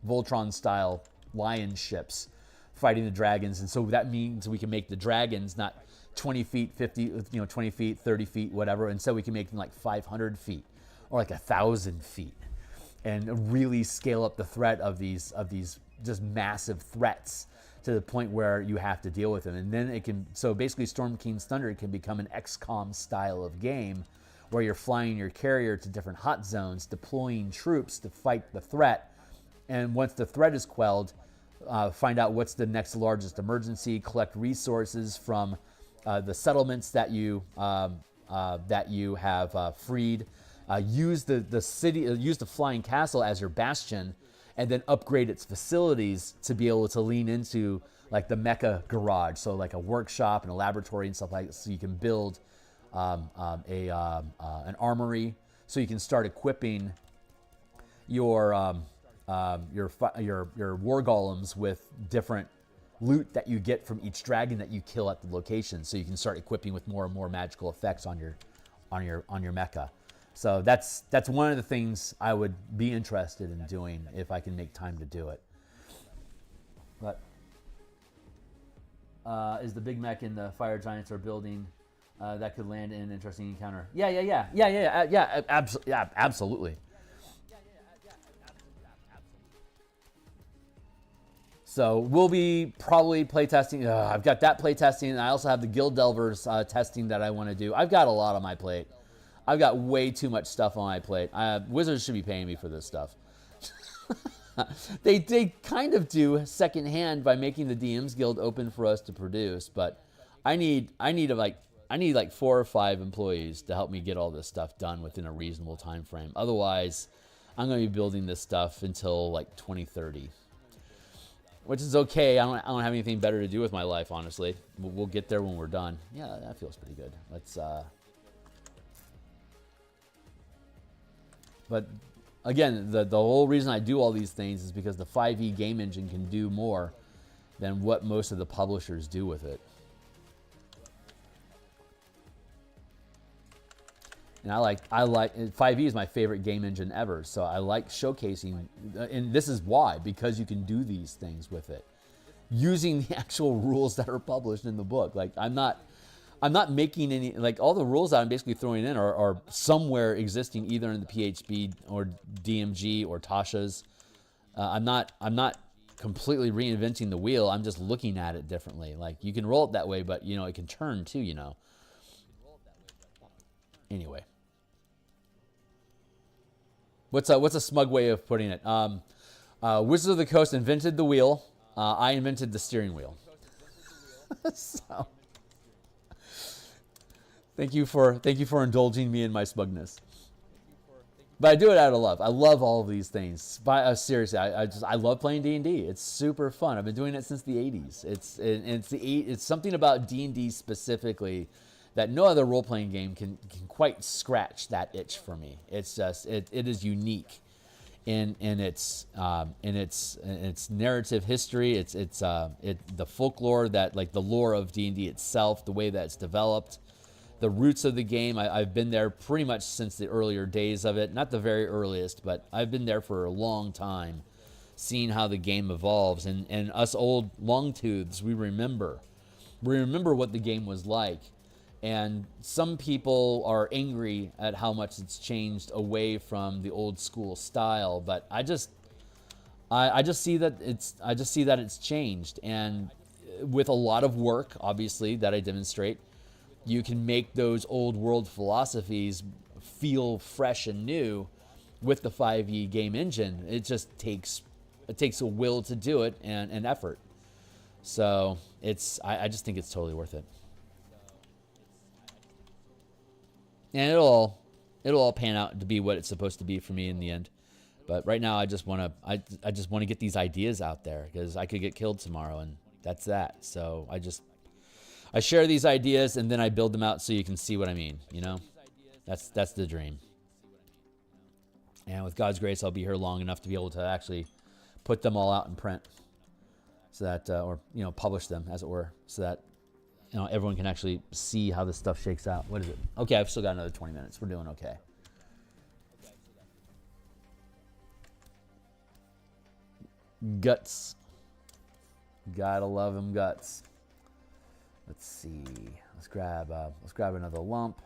Voltron style lion ships fighting the dragons. And so that means we can make the dragons not 20 feet, 50, 20 feet, 30 feet, whatever. And so we can make them like 500 feet or like 1,000 feet and really scale up the threat of these just massive threats to the point where you have to deal with them. And then it can, so basically Storm King's Thunder can become an XCOM style of game where you're flying your carrier to different hot zones, deploying troops to fight the threat. And once the threat is quelled, find out what's the next largest emergency, collect resources from the settlements that you have freed, use the city, use the flying castle as your bastion, and then upgrade its facilities to be able to lean into like the mecha garage, so like a workshop and a laboratory and stuff like that, so you can build an armory, so you can start equipping your war golems with different loot that you get from each dragon that you kill at the location, so you can start equipping with more and more magical effects on your mecha. So that's one of the things I would be interested in doing if I can make time to do it. But is the big mech in the fire giants are building that could land in an interesting encounter? Yeah, absolutely. So we'll be probably playtesting. I've got that playtesting, and I also have the Guild Delvers testing that I want to do. I've got a lot on my plate. I've got way too much stuff on my plate. Wizards should be paying me for this stuff. They kind of do secondhand by making the DMs Guild open for us to produce, but I need like 4 or 5 employees to help me get all this stuff done within a reasonable time frame. Otherwise, I'm going to be building this stuff until like 2030. Which is okay. I don't have anything better to do with my life, honestly. We'll get there when we're done. Yeah, that feels pretty good. Let's. But again, the whole reason I do all these things is because the 5e game engine can do more than what most of the publishers do with it. And I like 5e is my favorite game engine ever, so I like showcasing, and this is why, because you can do these things with it using the actual rules that are published in the book. Like I'm not making any, like all the rules that I'm basically throwing in are somewhere existing either in the PHP or DMG or Tasha's. I'm not completely reinventing the wheel. I'm just looking at it differently. Like you can roll it that way, but it can turn too. Anyway. What's a smug way of putting it? Wizards of the Coast invented the wheel. I invented the steering wheel. So, thank you for indulging me in my smugness. But I do it out of love. I love all of these things. Seriously, I love playing D&D. It's super fun. I've been doing it since the 80s. It's something about D&D specifically that no other role-playing game can quite scratch that itch for me. It's just it is unique in its narrative history. It's the folklore that, like, the lore of D&D itself, the way that it's developed, the roots of the game. I've been there pretty much since the earlier days of it. Not the very earliest, but I've been there for a long time, seeing how the game evolves. And us old long-tooths, we remember what the game was like. And some people are angry at how much it's changed away from the old school style, but I just see that it's changed, and with a lot of work, obviously, that I demonstrate, you can make those old world philosophies feel fresh and new with the 5e game engine. It just takes a will to do it and effort. So I just think it's totally worth it. And it'll all pan out to be what it's supposed to be for me in the end. But right now, I just want to get these ideas out there because I could get killed tomorrow, and that's that. So I share these ideas and then I build them out so you can see what I mean. You know, that's the dream. And with God's grace, I'll be here long enough to be able to actually put them all out in print, so that or publish them, as it were, so that everyone can actually see how this stuff shakes out. What is it? Okay, I've still got another 20 minutes. We're doing okay. Guts. Gotta love them guts. Let's see. Let's grab another lump.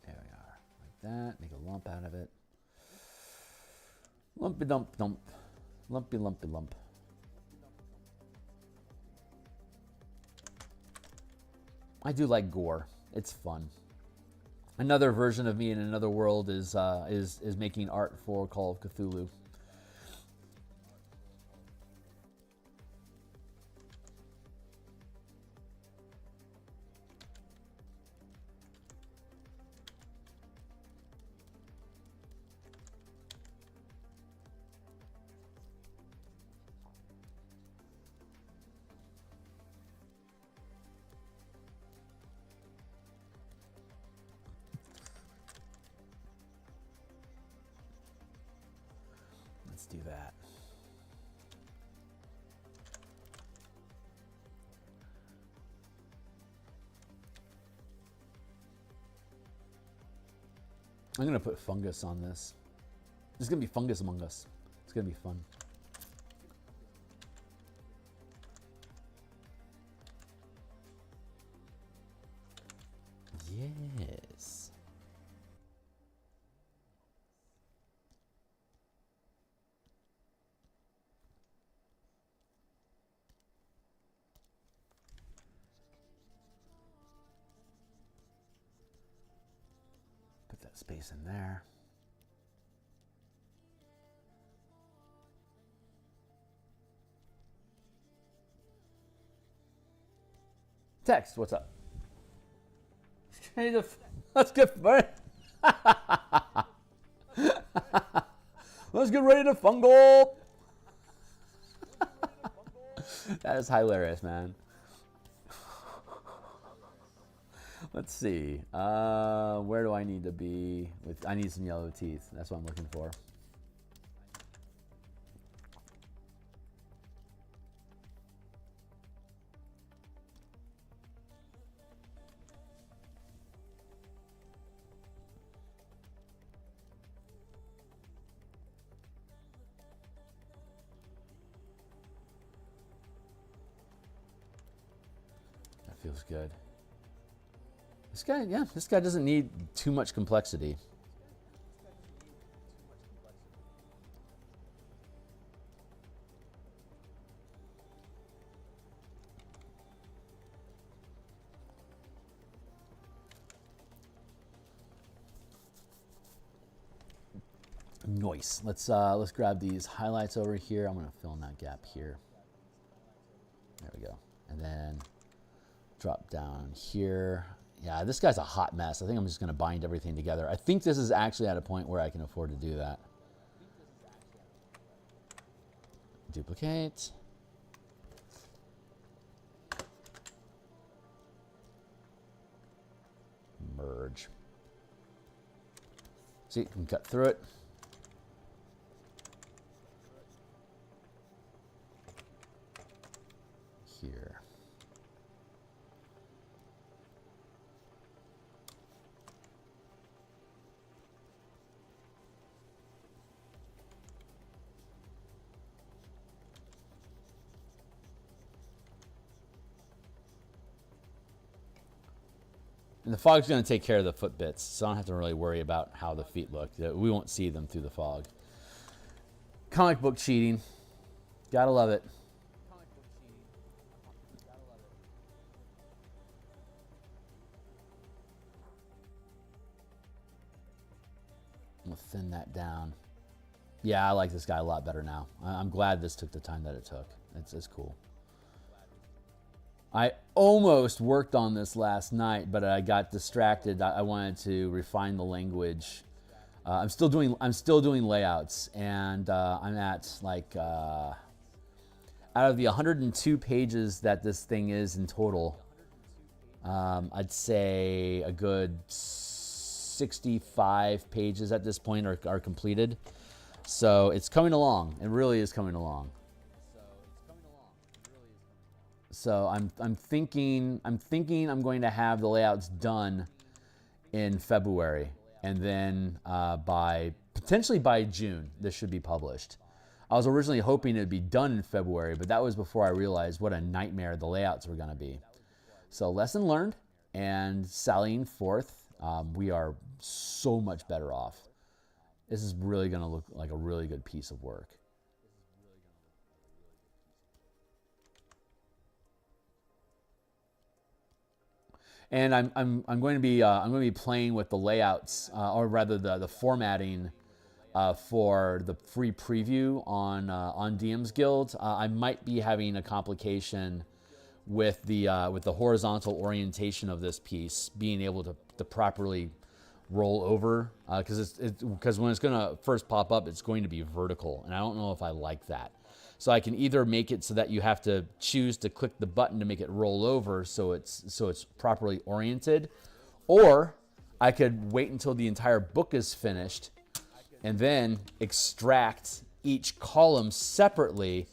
There we are. Like that. Make a lump out of it. Lumpy dump dump. Lumpy lumpy lump. I do like gore. It's fun. Another version of me in another world is making art for Call of Cthulhu. Let's do that. I'm gonna put fungus on this. There's gonna be fungus among us. It's gonna be fun. Yes. Put that space in there. Text, what's up? Let's get ready. Let's get ready to fungal. That is hilarious, man. Let's see. Where do I need to be? I need some yellow teeth. That's what I'm looking for. That feels good. This guy, yeah, this guy doesn't need too much complexity. Nice. Let's grab these highlights over here. I'm gonna fill in that gap here. There we go. And then drop down here. Yeah, this guy's a hot mess. I think I'm just going to bind everything together. I think this is actually at a point where I can afford to do that. Duplicate. Merge. See, you can cut through it. Here. And the fog's going to take care of the foot bits, so I don't have to really worry about how the feet look. We won't see them through the fog. Comic book cheating. Gotta love it. thin that down. Yeah, I like this guy a lot better now. I'm glad this took the time that it took. It's cool. I almost worked on this last night, but I got distracted. I wanted to refine the language. I'm still doing layouts, and I'm at like out of the 102 pages that this thing is in total, I'd say a good 65 pages at this point are completed. So it's coming along. It really is coming along. So I'm thinking I'm going to have the layouts done in February, and then potentially by June this should be published. I was originally hoping it would be done in February, but that was before I realized what a nightmare the layouts were going to be. So lesson learned, and sallying forth, we are so much better off. This is really going to look like a really good piece of work. And I'm going to be playing with the layouts, or rather the formatting for the free preview on DMsGuild. I might be having a complication with the horizontal orientation of this piece, being able to properly roll over, because when it's going to first pop up, it's going to be vertical, and I don't know if I like that. So I can either make it so that you have to choose to click the button to make it roll over so it's properly oriented, or I could wait until the entire book is finished and then extract each column separately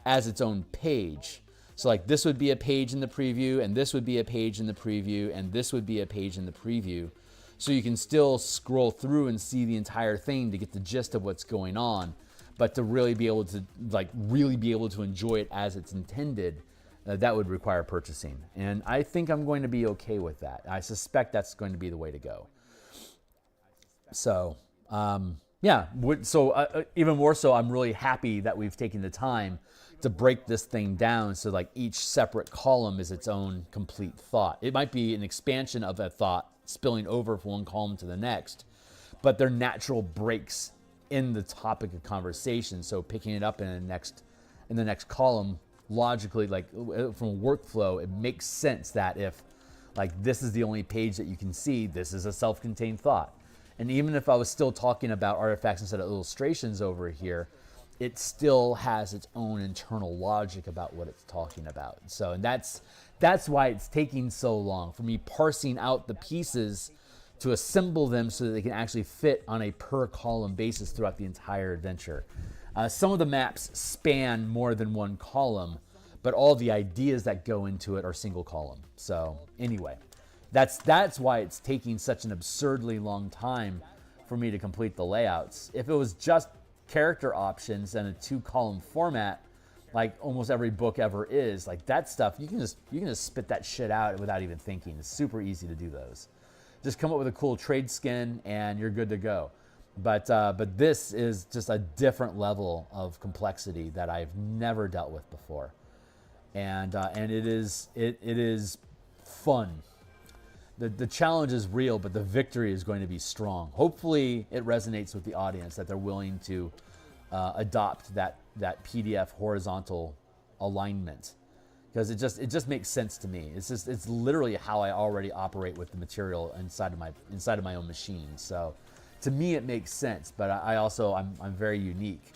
as its own page. So like this would be a page in the preview, and this would be a page in the preview, and this would be a page in the preview. So you can still scroll through and see the entire thing to get the gist of what's going on. But to really be able to enjoy it as it's intended, that would require purchasing. And I think I'm going to be okay with that. I suspect that's going to be the way to go. So, yeah. So even more so, I'm really happy that we've taken the time to break this thing down so like each separate column is its own complete thought. It might be an expansion of a thought spilling over from one column to the next, but they're natural breaks in the topic of conversation. So picking it up in the next column, logically, like from a workflow, it makes sense that if like this is the only page that you can see, this is a self-contained thought. And even if I was still talking about artifacts instead of illustrations over here, it still has its own internal logic about what it's talking about. So, and that's why it's taking so long for me parsing out the pieces to assemble them so that they can actually fit on a per column basis throughout the entire adventure. Some of the maps span more than one column, but all the ideas that go into it are single column. So anyway, that's why it's taking such an absurdly long time for me to complete the layouts. If it was just character options and a 2-column format, like almost every book ever is, like that stuff, you can just spit that shit out without even thinking. It's super easy to do those. Just come up with a cool trade skin and you're good to go. But this is just a different level of complexity that I've never dealt with before, and it is fun. The challenge is real, but the victory is going to be strong. Hopefully, it resonates with the audience that they're willing to adopt that PDF horizontal alignment. Because it just makes sense to me. It's literally how I already operate with the material inside of my own machine. So to me it makes sense, but I'm very unique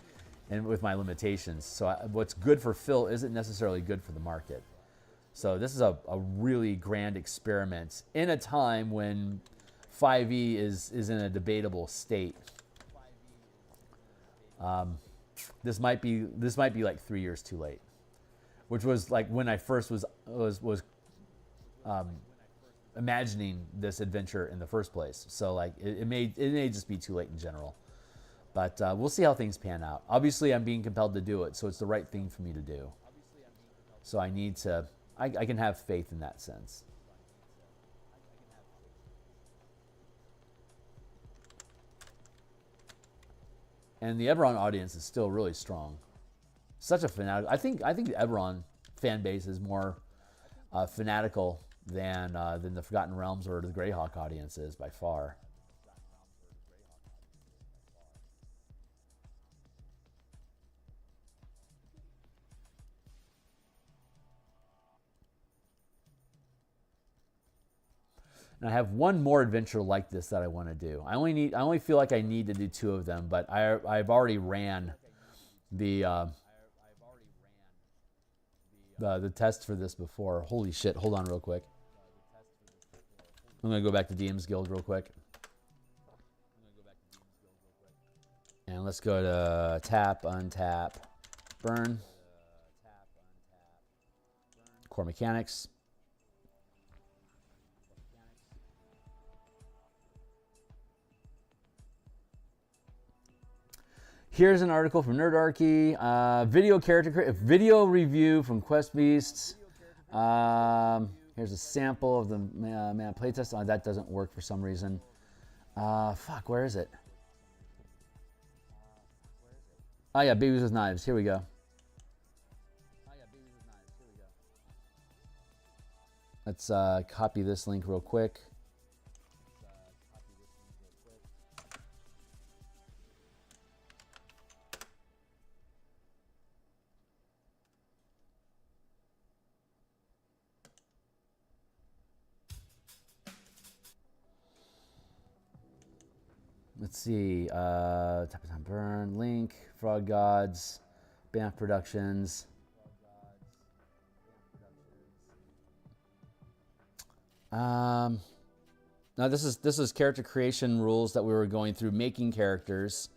and with my limitations. So what's good for Phil isn't necessarily good for the market. So this is a really grand experiment in a time when 5e is in a debatable state. This might be like 3 years too late. Which was like when I first was imagining this adventure in the first place. So like it may just be too late in general, but we'll see how things pan out. Obviously, I'm being compelled to do it, so it's the right thing for me to do. So I need to. I can have faith in that sense. And the Eberron audience is still really strong. Such a fanatic. I think the Eberron fan base is more fanatical than the Forgotten Realms or the Greyhawk audience is by far. And I have one more adventure like this that I want to do. I only feel like I need to do 2 of them, but I've already ran the test for this before. Holy shit! Hold on, real quick. I'm gonna go back to DMsGuild real quick, and let's go to tap, untap, burn, core mechanics. Here's an article from Nerdarchy. Video review from Quest Beasts. Here's a sample of the mana playtest. Oh, that doesn't work for some reason. Fuck, where is it? Oh yeah, Babies with Knives. Here we go. Let's copy this link real quick. Let's see, Tap on Burn, Link, Frog Gods, Banff Productions. Now this is character creation rules that we were going through, making characters,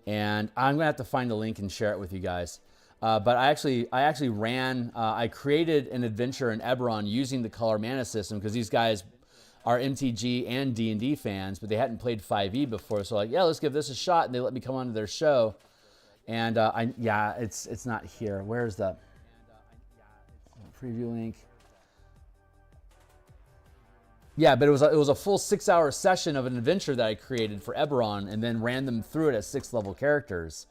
and I'm gonna have to find the link and share it with you guys. But I actually ran. I created an adventure in Eberron using the color mana system because these guys are MTG and D&D fans, but they hadn't played 5e before. So like, yeah, let's give this a shot, and they let me come onto their show. And it's not here. Where's the preview link? Yeah, but it was a full 6-hour session of an adventure that I created for Eberron, and then ran them through it at 6th level characters.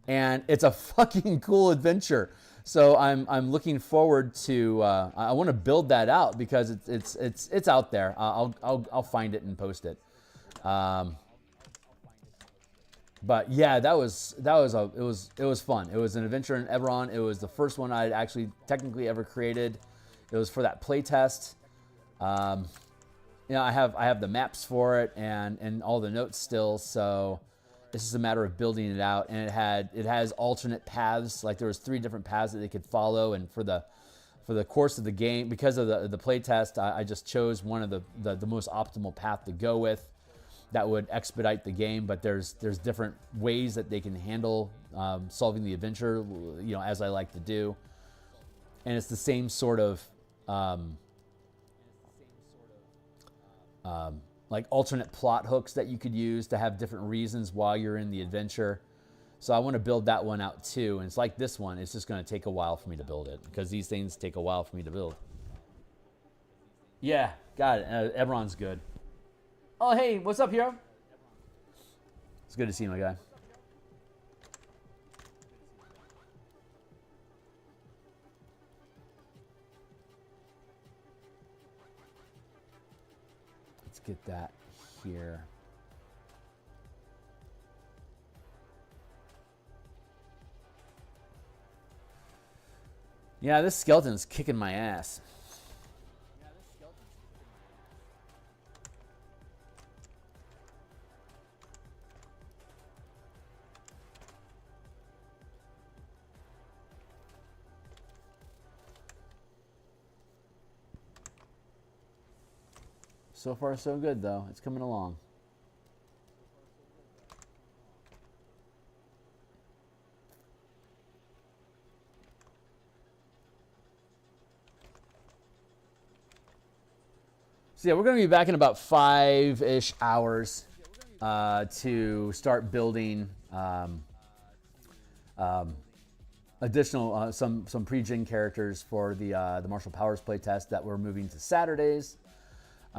And it's a fucking cool adventure. So I'm looking forward to. I want to build that out because it's out there. I'll find it and post it. But yeah, it was fun. It was an adventure in Eberron. It was the first one I'd actually technically ever created. It was for that play test. I have the maps for it and all the notes still. So it's just a matter of building it out, and it has alternate paths. Like there was 3 different paths that they could follow, and for the course of the game, because of the play test, I just chose one of the most optimal path to go with that would expedite the game. But there's different ways that they can handle solving the adventure, as I like to do, and it's the same sort of like alternate plot hooks that you could use to have different reasons while you're in the adventure. So I want to build that one out too. And it's like this one, it's just going to take a while for me to build it because these things take a while for me to build. Yeah, got it. Eberron's good. Oh, hey, what's up, hero? It's good to see you, my guy. Let's get that here. Yeah, this skeleton's kicking my ass. So far, so good, though. It's coming along. So yeah, we're going to be back in about 5-ish hours to start building additional some pre-gen characters for the Martial Powers playtest that we're moving to Saturdays.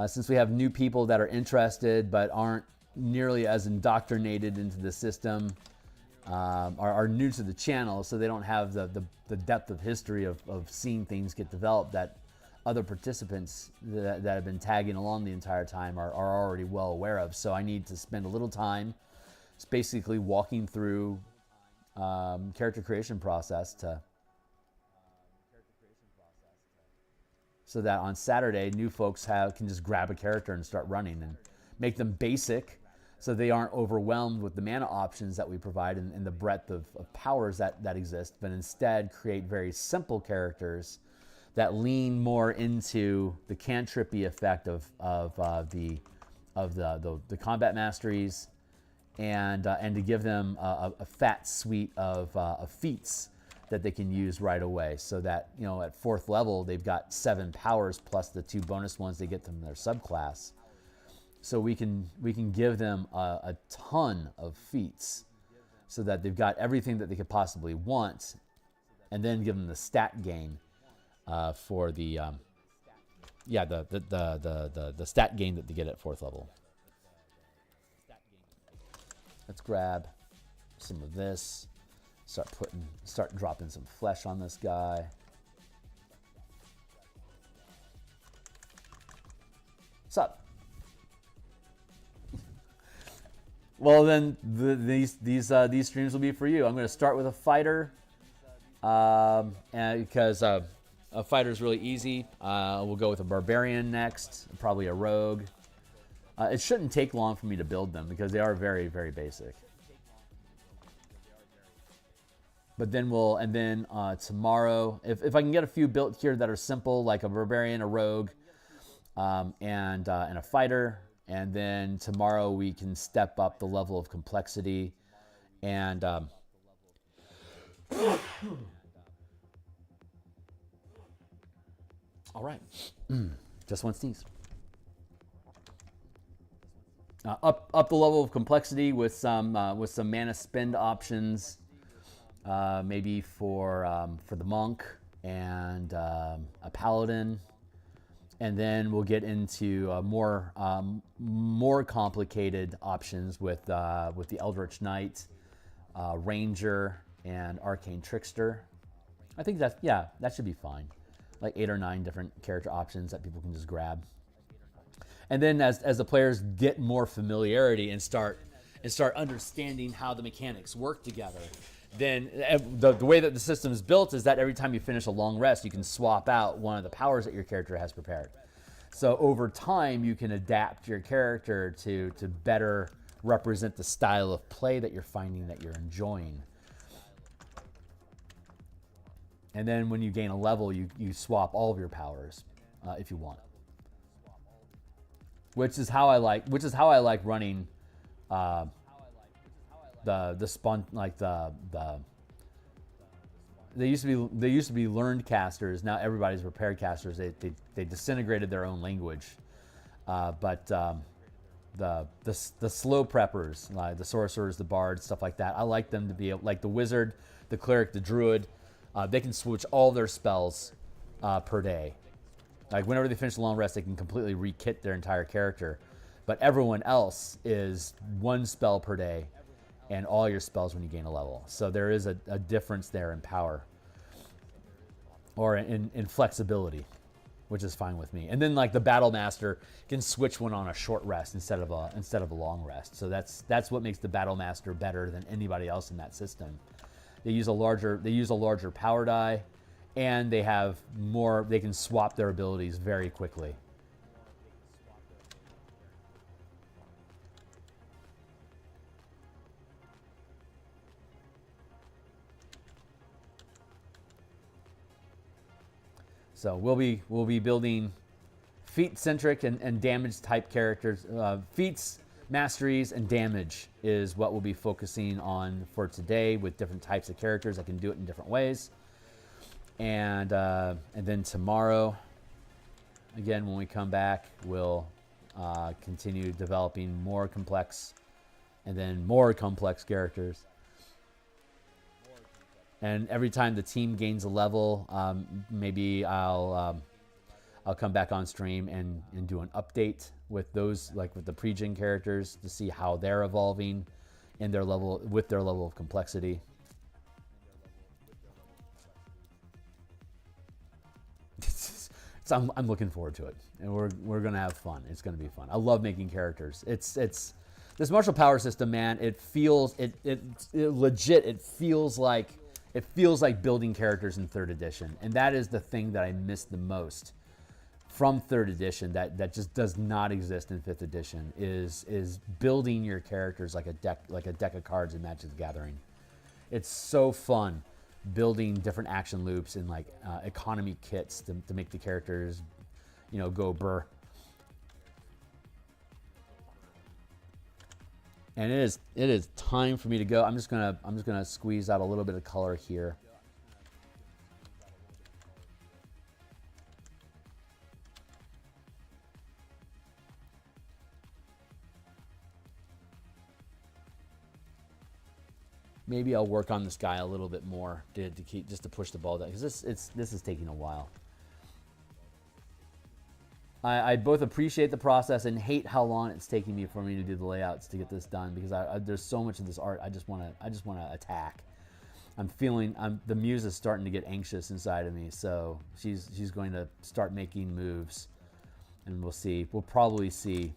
Since we have new people that are interested but aren't nearly as indoctrinated into the system, are new to the channel, so they don't have the depth of history of seeing things get developed that other participants that have been tagging along the entire time are already well aware of. So I need to spend a little time. It's basically walking through character creation process to so that on Saturday, new folks can just grab a character and start running and make them basic so they aren't overwhelmed with the mana options that we provide and the breadth of powers that exist, but instead create very simple characters that lean more into the cantrippy effect of the combat masteries, and to give them a fat suite of feats that they can use right away, so that, you know, at 4th level they've got 7 powers plus the 2 bonus ones they get from their subclass. So we can give them a ton of feats, so that they've got everything that they could possibly want, and then give them the stat gain for the stat gain that they get at 4th level. Let's grab some of this. Start dropping some flesh on this guy. What's up? Well, then these streams will be for you. I'm going to start with a fighter, and because a fighter is really easy. We'll go with a barbarian next, probably a rogue. It shouldn't take long for me to build them because they are very, very basic. But then tomorrow, if I can get a few built here that are simple, like a barbarian, a rogue, and a fighter, and then tomorrow we can step up the level of complexity, and all right, just one sneeze. Up the level of complexity with some mana spend options. Maybe for the monk and a paladin, and then we'll get into more complicated options with the Eldritch Knight, Ranger, and Arcane Trickster. I think that should be fine. Like 8 or 9 different character options that people can just grab. And then as the players get more familiarity and start understanding how the mechanics work together, then the way that the system is built is that every time you finish a long rest, you can swap out one of the powers that your character has prepared. So over time, you can adapt your character to better represent the style of play that you're finding that you're enjoying. And then when you gain a level, you swap all of your powers if you want. Which is how I like running the spawn, like they used to be learned casters. Now everybody's prepared casters. They disintegrated their own language, but the slow preppers, like the sorcerers, the bards, stuff like that, I like them to be like the wizard, the cleric, the druid. They can switch all their spells per day. Like whenever they finish a long rest, they can completely re-kit their entire character. But everyone else is 1 spell per day, and all your spells when you gain a level. So there is a difference there in power, or in flexibility, which is fine with me. And then like the Battle Master can switch one on a short rest instead of a long rest. So that's what makes the Battle Master better than anybody else in that system. They use a larger power die, and they have more. They can swap their abilities very quickly. So we'll be building feat-centric and damage-type characters. Feats, masteries, and damage is what we'll be focusing on for today, with different types of characters that can do it in different ways. And then tomorrow, again, when we come back, we'll continue developing more complex, and then more complex characters. And every time the team gains a level, maybe I'll come back on stream and do an update with those, like with the pre-gen characters, to see how they're evolving in their level, with their level of complexity. So I'm looking forward to it, and we're gonna have fun. It's gonna be fun. I love making characters. It's this martial power system, man. It feels legit. It feels like building characters in 3rd edition, and that is the thing that I miss the most. from 3rd edition that just does not exist in 5th edition is building your characters like a deck of cards in Magic the Gathering. It's so fun building different action loops and like economy kits to make the characters, you know, go burr. And it is time for me to go. I'm just gonna squeeze out a little bit of color here. Maybe I'll work on this guy a little bit more to keep just to push the ball down, because this is taking a while. I both appreciate the process and hate how long it's taking me for me to do the layouts to get this done, because there's so much of this art I just want to attack. I'm feeling the muse is starting to get anxious inside of me, so she's going to start making moves, and we'll see. We'll probably see.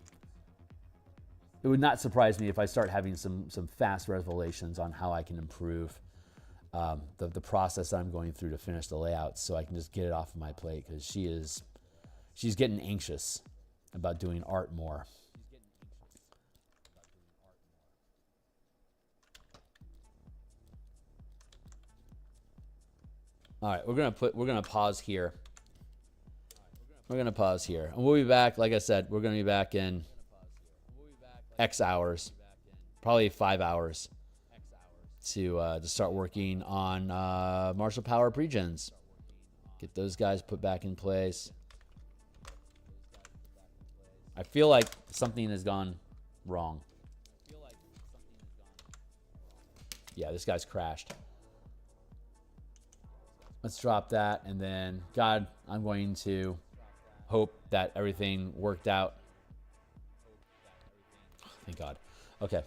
It would not surprise me if I start having some fast revelations on how I can improve the process that I'm going through to finish the layouts, so I can just get it off of my plate, because she's getting anxious about doing art more. All right, we're gonna pause here. We're gonna pause here, and we'll be back. Like I said, we're gonna be back in X hours, probably 5 hours, to start working on Martial Power Pregens. Get those guys put back in place. I feel like something has gone wrong. Yeah, this guy's crashed. Let's drop that, and then, God, I'm going to hope that everything worked out. Thank God. Okay.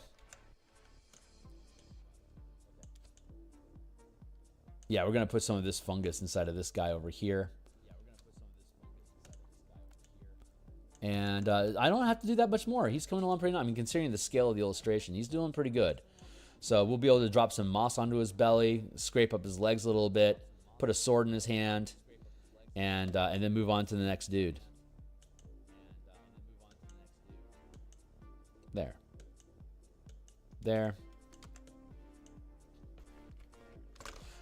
Yeah, we're going to put some of this fungus inside of this guy over here. And I don't have to do that much more. He's coming along pretty nice. I mean, considering the scale of the illustration, he's doing pretty good. So we'll be able to drop some moss onto his belly, scrape up his legs a little bit, put a sword in his hand, and then move on to the next dude. There. There.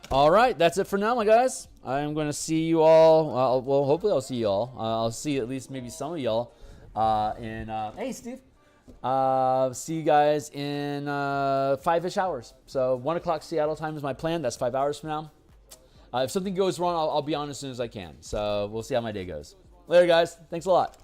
All right, that's it for now, my guys. I'm going to see you all. Well, hopefully I'll see you all. I'll see at least maybe some of y'all hey, Steve. See you guys in 5-ish hours. So 1 o'clock Seattle time is my plan. That's 5 hours from now. If something goes wrong, I'll be on as soon as I can. So we'll see how my day goes. Later, guys. Thanks a lot.